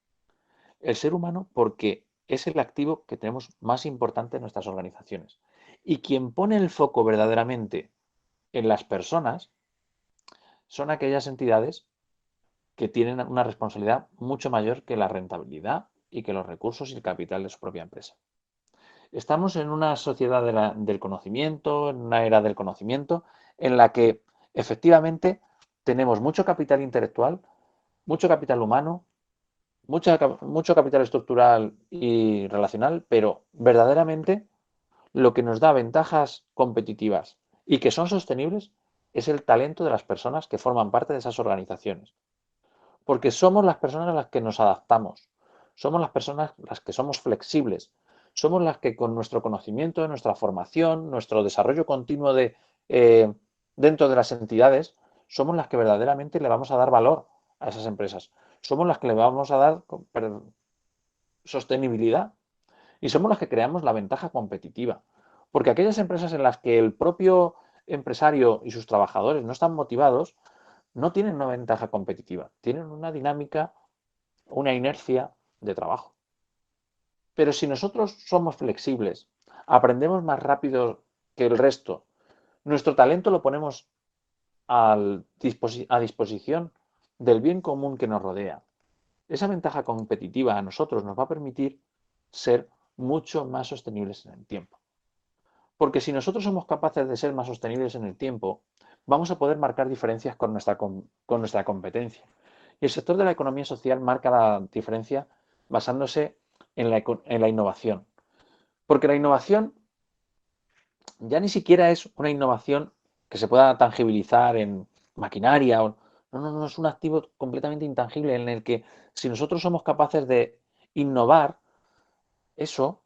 El ser humano porque es el activo que tenemos más importante en nuestras organizaciones. Y quien pone el foco verdaderamente en las personas son aquellas entidades que tienen una responsabilidad mucho mayor que la rentabilidad y que los recursos y el capital de su propia empresa. Estamos en una sociedad del conocimiento, en una era del conocimiento, en la que efectivamente tenemos mucho capital intelectual, mucho capital humano, mucho capital estructural y relacional, pero verdaderamente lo que nos da ventajas competitivas y que son sostenibles es el talento de las personas que forman parte de esas organizaciones. Porque somos las personas las que nos adaptamos, somos las personas las que somos flexibles, somos las que con nuestro conocimiento, nuestra formación, nuestro desarrollo continuo dentro de las entidades, somos las que verdaderamente le vamos a dar valor a esas empresas. Somos las que le vamos a dar sostenibilidad y somos las que creamos la ventaja competitiva. Porque aquellas empresas en las que el propio empresario y sus trabajadores no están motivados, no tienen una ventaja competitiva, tienen una dinámica, una inercia de trabajo. Pero si nosotros somos flexibles, aprendemos más rápido que el resto, nuestro talento lo ponemos a disposición del bien común que nos rodea. Esa ventaja competitiva a nosotros nos va a permitir ser mucho más sostenibles en el tiempo. Porque si nosotros somos capaces de ser más sostenibles en el tiempo, vamos a poder marcar diferencias con nuestra competencia. Y el sector de la economía social marca la diferencia basándose en la innovación. Porque la innovación ya ni siquiera es una innovación que se pueda tangibilizar en maquinaria. No, es un activo completamente intangible en el que si nosotros somos capaces de innovar, eso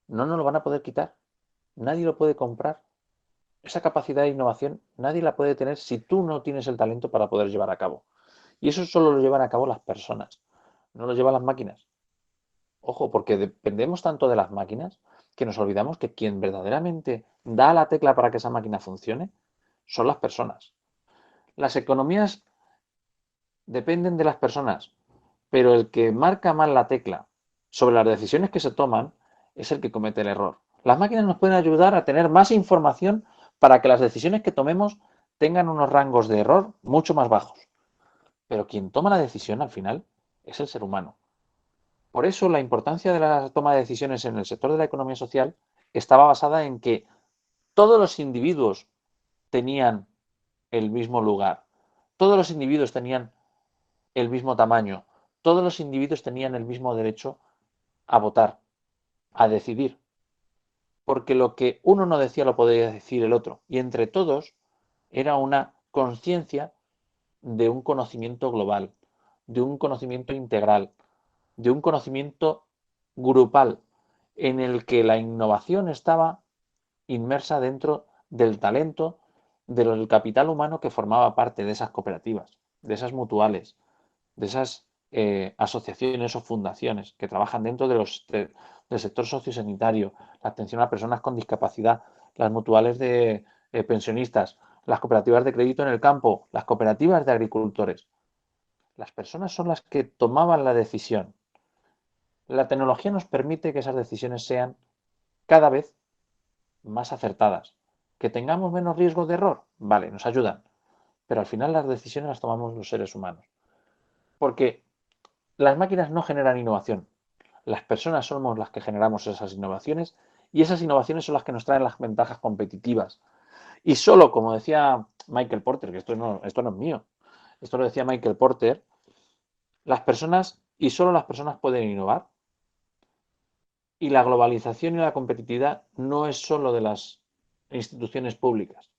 no nos lo van a poder quitar. Nadie lo puede comprar. Esa capacidad de innovación nadie la puede tener si tú no tienes el talento para poder llevar a cabo. Y eso solo lo llevan a cabo las personas, no lo llevan las máquinas. Ojo, porque dependemos tanto de las máquinas que nos olvidamos que quien verdaderamente da la tecla para que esa máquina funcione son las personas. Las economías dependen de las personas, pero el que marca mal la tecla sobre las decisiones que se toman es el que comete el error. Las máquinas nos pueden ayudar a tener más información para que las decisiones que tomemos tengan unos rangos de error mucho más bajos. Pero quien toma la decisión al final es el ser humano. Por eso la importancia de la toma de decisiones en el sector de la economía social estaba basada en que todos los individuos tenían el mismo lugar, todos los individuos tenían el mismo tamaño, todos los individuos tenían el mismo derecho a votar, a decidir, porque lo que uno no decía lo podía decir el otro, y entre todos era una conciencia de un conocimiento global, de un conocimiento integral, de un conocimiento grupal, en el que la innovación estaba inmersa dentro del talento, del capital humano que formaba parte de esas cooperativas, de esas mutuales, de esas asociaciones o fundaciones que trabajan dentro del sector sociosanitario, la atención a personas con discapacidad, las mutuales de pensionistas, las cooperativas de crédito en el campo, las cooperativas de agricultores. Las personas son las que tomaban la decisión. La tecnología nos permite que esas decisiones sean cada vez más acertadas. ¿Que tengamos menos riesgo de error? Vale, nos ayudan. Pero al final las decisiones las tomamos los seres humanos. Porque las máquinas no generan innovación. Las personas somos las que generamos esas innovaciones y esas innovaciones son las que nos traen las ventajas competitivas. Y solo, como decía Michael Porter, que esto no es mío, esto lo decía Michael Porter, las personas y solo las personas pueden innovar. Y la globalización y la competitividad no es solo de las instituciones públicas,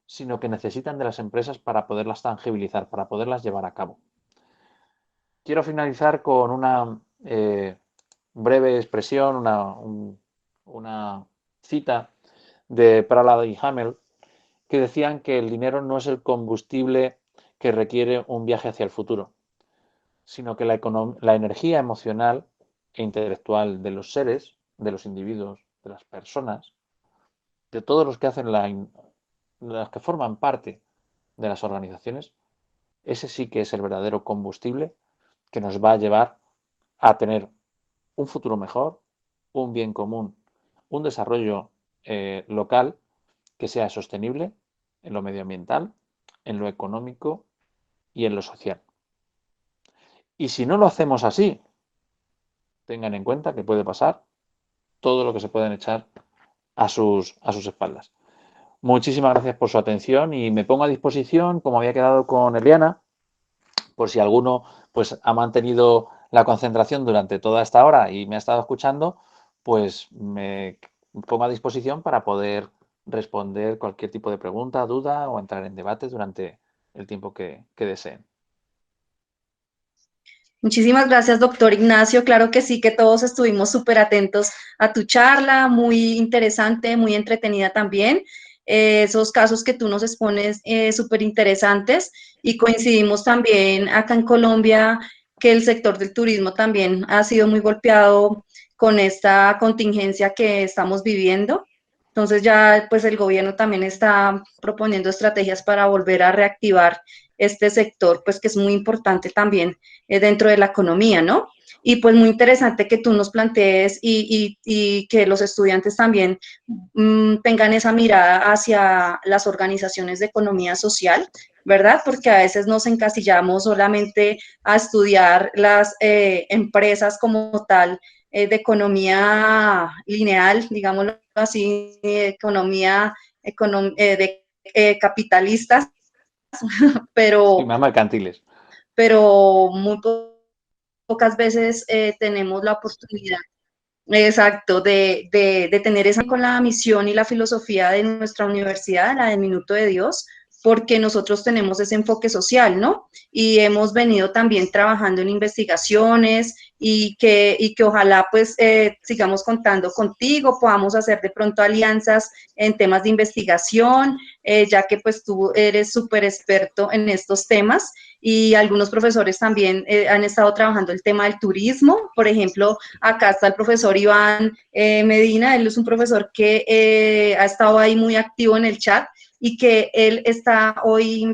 sino que necesitan de las empresas para poderlas tangibilizar, para poderlas llevar a cabo. Quiero finalizar con una breve expresión, una cita de Pralad y Hamel, que decían que el dinero no es el combustible que requiere un viaje hacia el futuro, sino que la energía emocional e intelectual de los seres, de los individuos, de las personas, de todos los que hacen los que forman parte de las organizaciones, ese sí que es el verdadero combustible que nos va a llevar a tener un futuro mejor, un bien común, un desarrollo local que sea sostenible en lo medioambiental, en lo económico y en lo social. Y si no lo hacemos así, tengan en cuenta que puede pasar todo lo que se pueden echar a sus espaldas. Muchísimas gracias por su atención y me pongo a disposición, como había quedado con Eliana, por si alguno pues ha mantenido la concentración durante toda esta hora y me ha estado escuchando, pues me pongo a disposición para poder responder cualquier tipo de pregunta, duda o entrar en debate durante el tiempo que deseen. Muchísimas gracias, doctor Ignacio. Claro que sí, que todos estuvimos súper atentos a tu charla, muy interesante, muy entretenida también. Esos casos que tú nos expones súper interesantes y coincidimos también acá en Colombia que el sector del turismo también ha sido muy golpeado con esta contingencia que estamos viviendo. Entonces ya pues el gobierno también está proponiendo estrategias para volver a reactivar este sector, pues que es muy importante también dentro de la economía, ¿no? Y pues muy interesante que tú nos plantees y que los estudiantes también tengan esa mirada hacia las organizaciones de economía social, ¿verdad? Porque a veces nos encasillamos solamente a estudiar las empresas como tal de economía lineal, digámoslo así, de capitalistas, Sí, más mercantiles. pero muy pocas veces tenemos la oportunidad. Exacto, de tener esa con la misión y la filosofía de nuestra universidad, la del Minuto de Dios, porque nosotros tenemos ese enfoque social, ¿no? Y hemos venido también trabajando en investigaciones y que ojalá pues sigamos contando contigo, podamos hacer de pronto alianzas en temas de investigación, ya que pues tú eres súper experto en estos temas y algunos profesores también han estado trabajando el tema del turismo. Por ejemplo, acá está el profesor Iván Medina, él es un profesor que ha estado ahí muy activo en el chat y que él está hoy en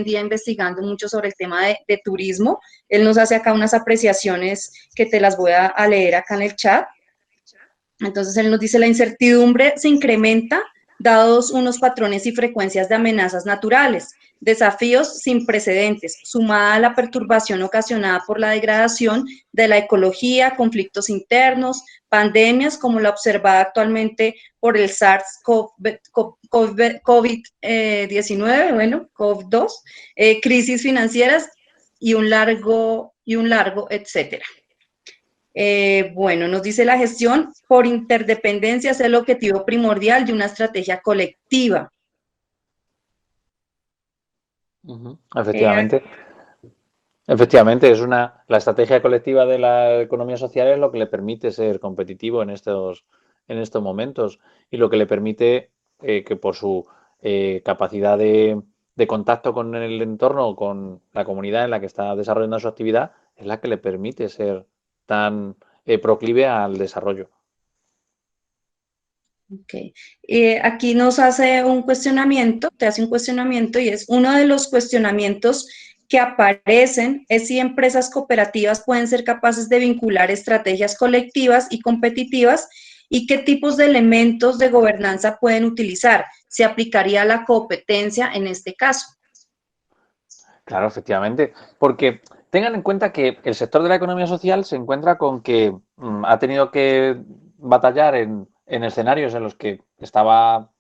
día investigando mucho sobre el tema de turismo. Él nos hace acá unas apreciaciones que te las voy a leer acá en el chat. Entonces él nos dice, la incertidumbre se incrementa dados unos patrones y frecuencias de amenazas naturales, desafíos sin precedentes, sumada a la perturbación ocasionada por la degradación de la ecología, conflictos internos, pandemias como la observada actualmente por el SARS-CoV-19, bueno, CoV-2, crisis financieras y un largo, etcétera. Bueno, nos dice la gestión por interdependencia es el objetivo primordial de una estrategia colectiva. Efectivamente. Efectivamente, la estrategia colectiva de la economía social es lo que le permite ser competitivo en estos momentos y lo que le permite que por su capacidad de contacto con el entorno, con la comunidad en la que está desarrollando su actividad, es la que le permite ser tan proclive al desarrollo. Okay. Aquí nos hace un cuestionamiento, te hace un cuestionamiento y es uno de los cuestionamientos que aparecen es si empresas cooperativas pueden ser capaces de vincular estrategias colectivas y competitivas y qué tipos de elementos de gobernanza pueden utilizar. ¿Se aplicaría la competencia en este caso? Claro, efectivamente, porque tengan en cuenta que el sector de la economía social se encuentra con que ha tenido que batallar en escenarios en los que estaba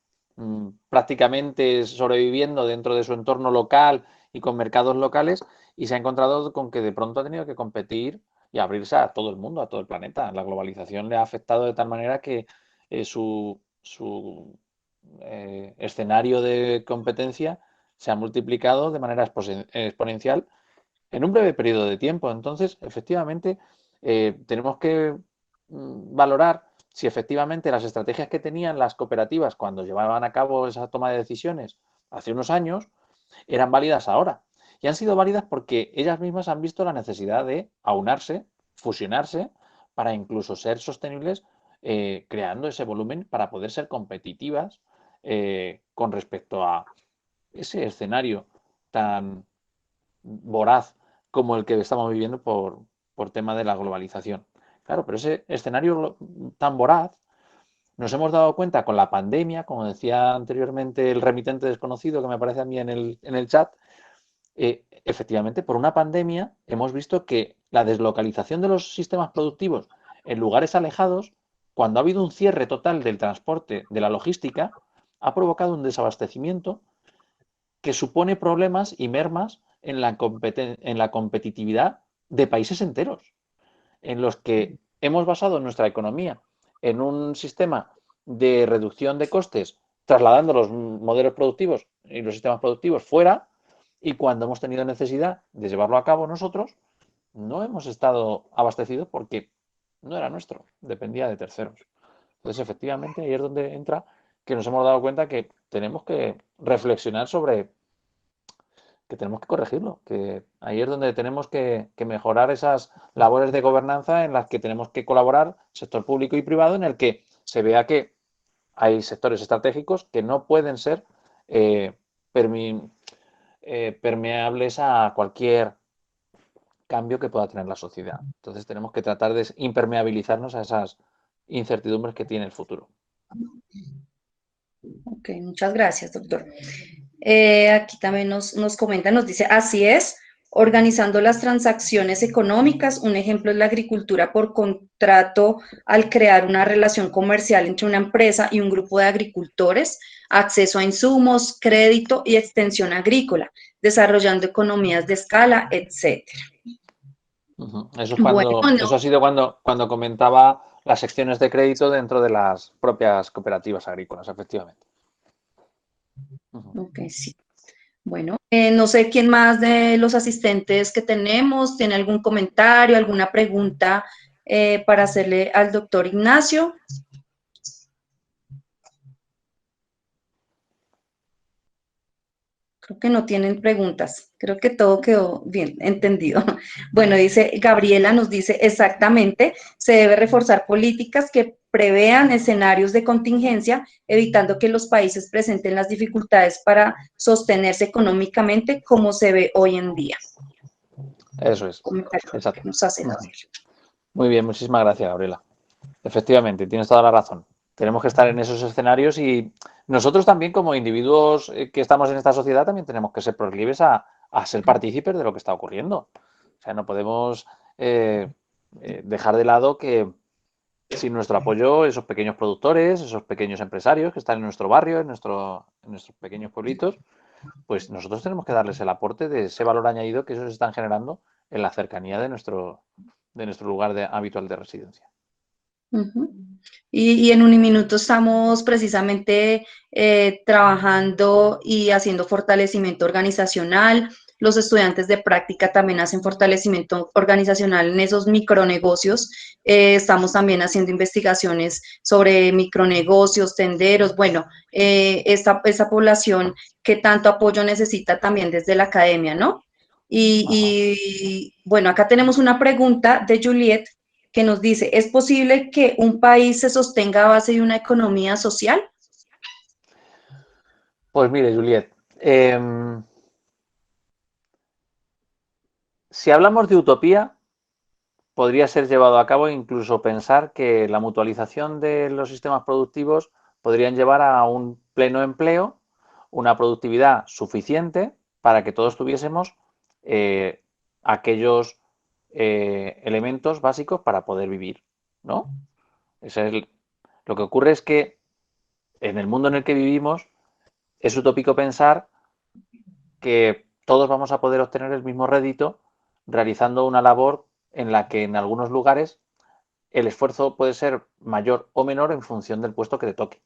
prácticamente sobreviviendo dentro de su entorno local y con mercados locales y se ha encontrado con que de pronto ha tenido que competir y abrirse a todo el mundo, a todo el planeta. La globalización le ha afectado de tal manera que su escenario de competencia se ha multiplicado de manera exponencial en un breve periodo de tiempo. Entonces, efectivamente, tenemos que valorar si efectivamente las estrategias que tenían las cooperativas cuando llevaban a cabo esa toma de decisiones hace unos años eran válidas ahora. Y han sido válidas porque ellas mismas han visto la necesidad de aunarse, fusionarse, para incluso ser sostenibles, creando ese volumen para poder ser competitivas con respecto a ese escenario tan voraz como el que estamos viviendo por tema de la globalización. Claro, pero ese escenario tan voraz nos hemos dado cuenta con la pandemia, como decía anteriormente el remitente desconocido que me aparece a mí en el chat, efectivamente, por una pandemia hemos visto que la deslocalización de los sistemas productivos en lugares alejados, cuando ha habido un cierre total del transporte, de la logística, ha provocado un desabastecimiento que supone problemas y mermas en la competitividad de países enteros, en los que hemos basado nuestra economía en un sistema de reducción de costes, trasladando los modelos productivos y los sistemas productivos fuera, y cuando hemos tenido necesidad de llevarlo a cabo nosotros, no hemos estado abastecidos porque no era nuestro, dependía de terceros. Entonces, efectivamente, ahí es donde entra que nos hemos dado cuenta que tenemos que reflexionar sobre que tenemos que corregirlo, que ahí es donde tenemos que mejorar esas labores de gobernanza en las que tenemos que colaborar, sector público y privado, en el que se vea que hay sectores estratégicos que no pueden ser eh, permeables a cualquier cambio que pueda tener la sociedad. Entonces tenemos que tratar de impermeabilizarnos a esas incertidumbres que tiene el futuro. Ok, muchas gracias, doctor. Aquí también nos comenta, nos dice, así es, organizando las transacciones económicas. Un ejemplo es la agricultura por contrato al crear una relación comercial entre una empresa y un grupo de agricultores, acceso a insumos, crédito y extensión agrícola, desarrollando economías de escala, etcétera. Eso es Bueno, eso ha sido cuando comentaba las secciones de crédito dentro de las propias cooperativas agrícolas, efectivamente. Ok, sí. Bueno, no sé quién más de los asistentes que tenemos tiene algún comentario, alguna pregunta para hacerle al doctor Ignacio. Creo que no tienen preguntas. Creo que todo quedó bien entendido. Bueno, dice Gabriela, nos dice exactamente, se debe reforzar políticas que prevean escenarios de contingencia, evitando que los países presenten las dificultades para sostenerse económicamente como se ve hoy en día. Eso es. Comentario Exacto. que nos hace. Muy bien, muchísimas gracias, Gabriela. Efectivamente, tienes toda la razón. Tenemos que estar en esos escenarios y nosotros también como individuos que estamos en esta sociedad también tenemos que ser proclives a ser partícipes de lo que está ocurriendo. O sea, no podemos dejar de lado que sin nuestro apoyo esos pequeños productores, esos pequeños empresarios que están en nuestro barrio, en nuestros pequeños pueblitos, pues nosotros tenemos que darles el aporte de ese valor añadido que ellos están generando en la cercanía de nuestro lugar habitual de residencia. Y en Uniminuto estamos precisamente trabajando y haciendo fortalecimiento organizacional. Los estudiantes de práctica también hacen fortalecimiento organizacional en esos micronegocios. Estamos también haciendo investigaciones sobre micronegocios, tenderos, bueno, esa población que tanto apoyo necesita también desde la academia, ¿no? Y bueno, acá tenemos una pregunta de Juliet que nos dice, ¿es posible que un país se sostenga a base de una economía social? Pues mire, Juliet, si hablamos de utopía, podría ser llevado a cabo e incluso pensar que la mutualización de los sistemas productivos podrían llevar a un pleno empleo, una productividad suficiente para que todos tuviésemos aquellos elementos básicos para poder vivir, ¿no? Lo que ocurre es que en el mundo en el que vivimos es utópico pensar que todos vamos a poder obtener el mismo rédito realizando una labor en la que en algunos lugares el esfuerzo puede ser mayor o menor en función del puesto que te toque.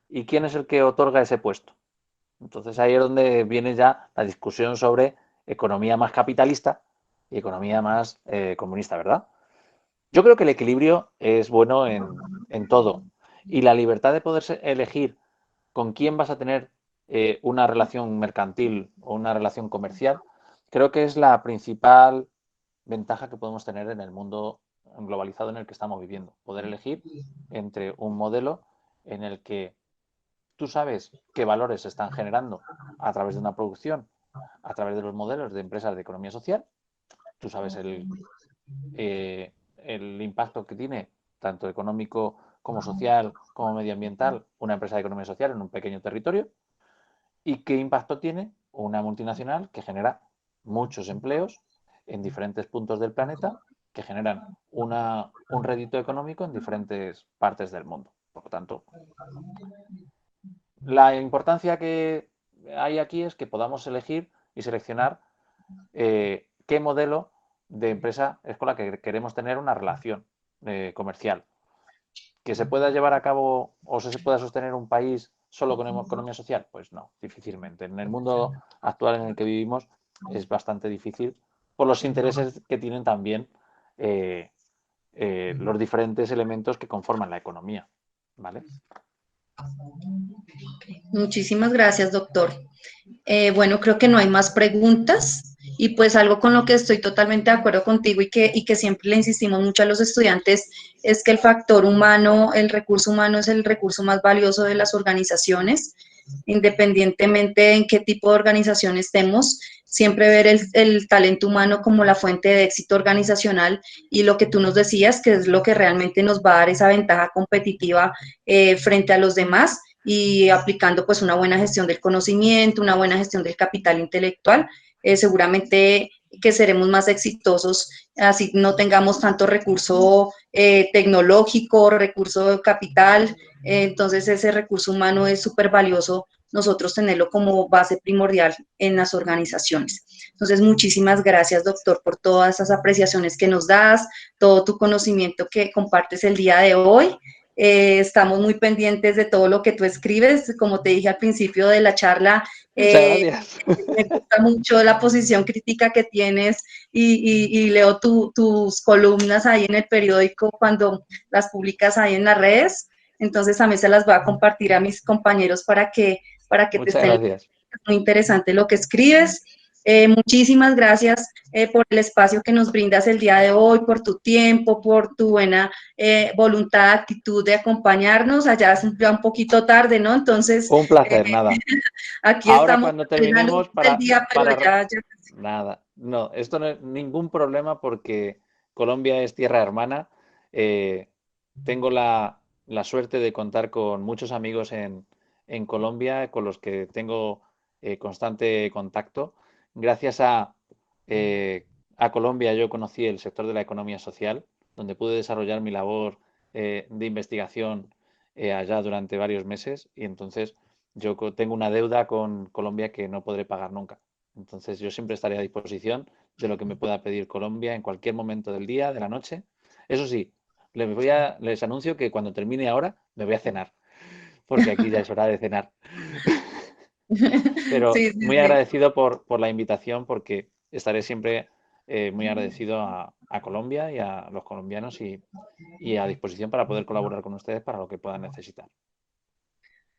¿Y quién es el que otorga ese puesto? Entonces ahí es donde viene ya la discusión sobre economía más capitalista y economía más comunista, ¿verdad? Yo creo que el equilibrio es bueno en todo y la libertad de poder elegir con quién vas a tener una relación mercantil o una relación comercial, creo que es la principal ventaja que podemos tener en el mundo globalizado en el que estamos viviendo. Poder elegir entre un modelo en el que tú sabes qué valores se están generando a través de una producción, a través de los modelos de empresas de economía social, tú sabes el impacto que tiene tanto económico como social, como medioambiental, una empresa de economía social en un pequeño territorio, y qué impacto tiene una multinacional que genera muchos empleos en diferentes puntos del planeta, que generan un rédito económico en diferentes partes del mundo. Por lo tanto, la importancia que hay aquí es que podamos elegir y seleccionar qué modelo de empresa es con la que queremos tener una relación comercial. ¿Que se pueda llevar a cabo o se pueda sostener un país solo con economía social? Pues no, difícilmente. En el mundo actual en el que vivimos es bastante difícil por los intereses que tienen también los diferentes elementos que conforman la economía. ¿Vale? Muchísimas gracias, doctor. Bueno, creo que no hay más preguntas y pues algo con lo que estoy totalmente de acuerdo contigo y que siempre le insistimos mucho a los estudiantes es que el factor humano, el recurso humano es el recurso más valioso de las organizaciones, independientemente en qué tipo de organización estemos, siempre ver el talento humano como la fuente de éxito organizacional y lo que tú nos decías, que es lo que realmente nos va a dar esa ventaja competitiva frente a los demás y aplicando pues una buena gestión del conocimiento, una buena gestión del capital intelectual, seguramente que seremos más exitosos, así no tengamos tanto recurso tecnológico, recurso de capital, entonces ese recurso humano es súper valioso nosotros tenerlo como base primordial en las organizaciones. Entonces, muchísimas gracias, doctor, por todas esas apreciaciones que nos das, todo tu conocimiento que compartes el día de hoy. Estamos muy pendientes de todo lo que tú escribes. Como te dije al principio de la charla, Muchas gracias. me gusta mucho la posición crítica que tienes y leo tus columnas ahí en el periódico cuando las publicas ahí en las redes. Entonces, también se las voy a compartir a mis compañeros para que te Muchas estén. gracias. Es muy interesante lo que escribes. Muchísimas gracias por el espacio que nos brindas el día de hoy, por tu tiempo, por tu buena voluntad, actitud de acompañarnos. Allá es ya un poquito tarde, ¿no? Entonces, Un placer, nada. aquí Ahora estamos cuando en la luz terminemos del día, pero ya. Nada, no, esto no es ningún problema porque Colombia es tierra hermana. Eh, tengo la suerte de contar con muchos amigos en Colombia con los que tengo constante contacto. Gracias a Colombia yo conocí el sector de la economía social, donde pude desarrollar mi labor de investigación allá durante varios meses y entonces yo tengo una deuda con Colombia que no podré pagar nunca. Entonces yo siempre estaré a disposición de lo que me pueda pedir Colombia en cualquier momento del día, de la noche. Eso sí, les anuncio que cuando termine ahora me voy a cenar, porque aquí ya es hora de cenar. Pero Sí, sí, muy sí. agradecido por la invitación, porque estaré siempre muy agradecido a Colombia y a los colombianos y a disposición para poder colaborar con ustedes para lo que puedan necesitar.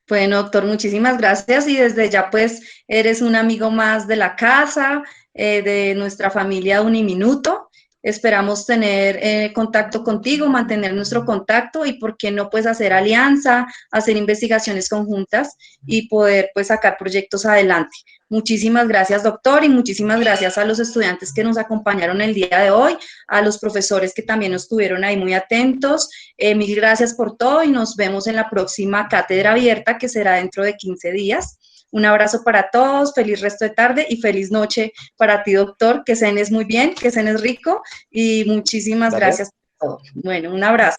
Bueno, doctor, muchísimas gracias y desde ya pues eres un amigo más de la casa, de nuestra familia Uniminuto. Esperamos tener contacto contigo, mantener nuestro contacto y por qué no pues hacer alianza, hacer investigaciones conjuntas y poder pues sacar proyectos adelante. Muchísimas gracias, doctor, y muchísimas gracias a los estudiantes que nos acompañaron el día de hoy, a los profesores que también estuvieron ahí muy atentos. Mil gracias por todo y nos vemos en la próxima cátedra abierta que será dentro de 15 días. Un abrazo para todos, feliz resto de tarde y feliz noche para ti, doctor. Que cenes muy bien, que cenes rico y muchísimas Gracias. gracias por todo. Bueno, un abrazo.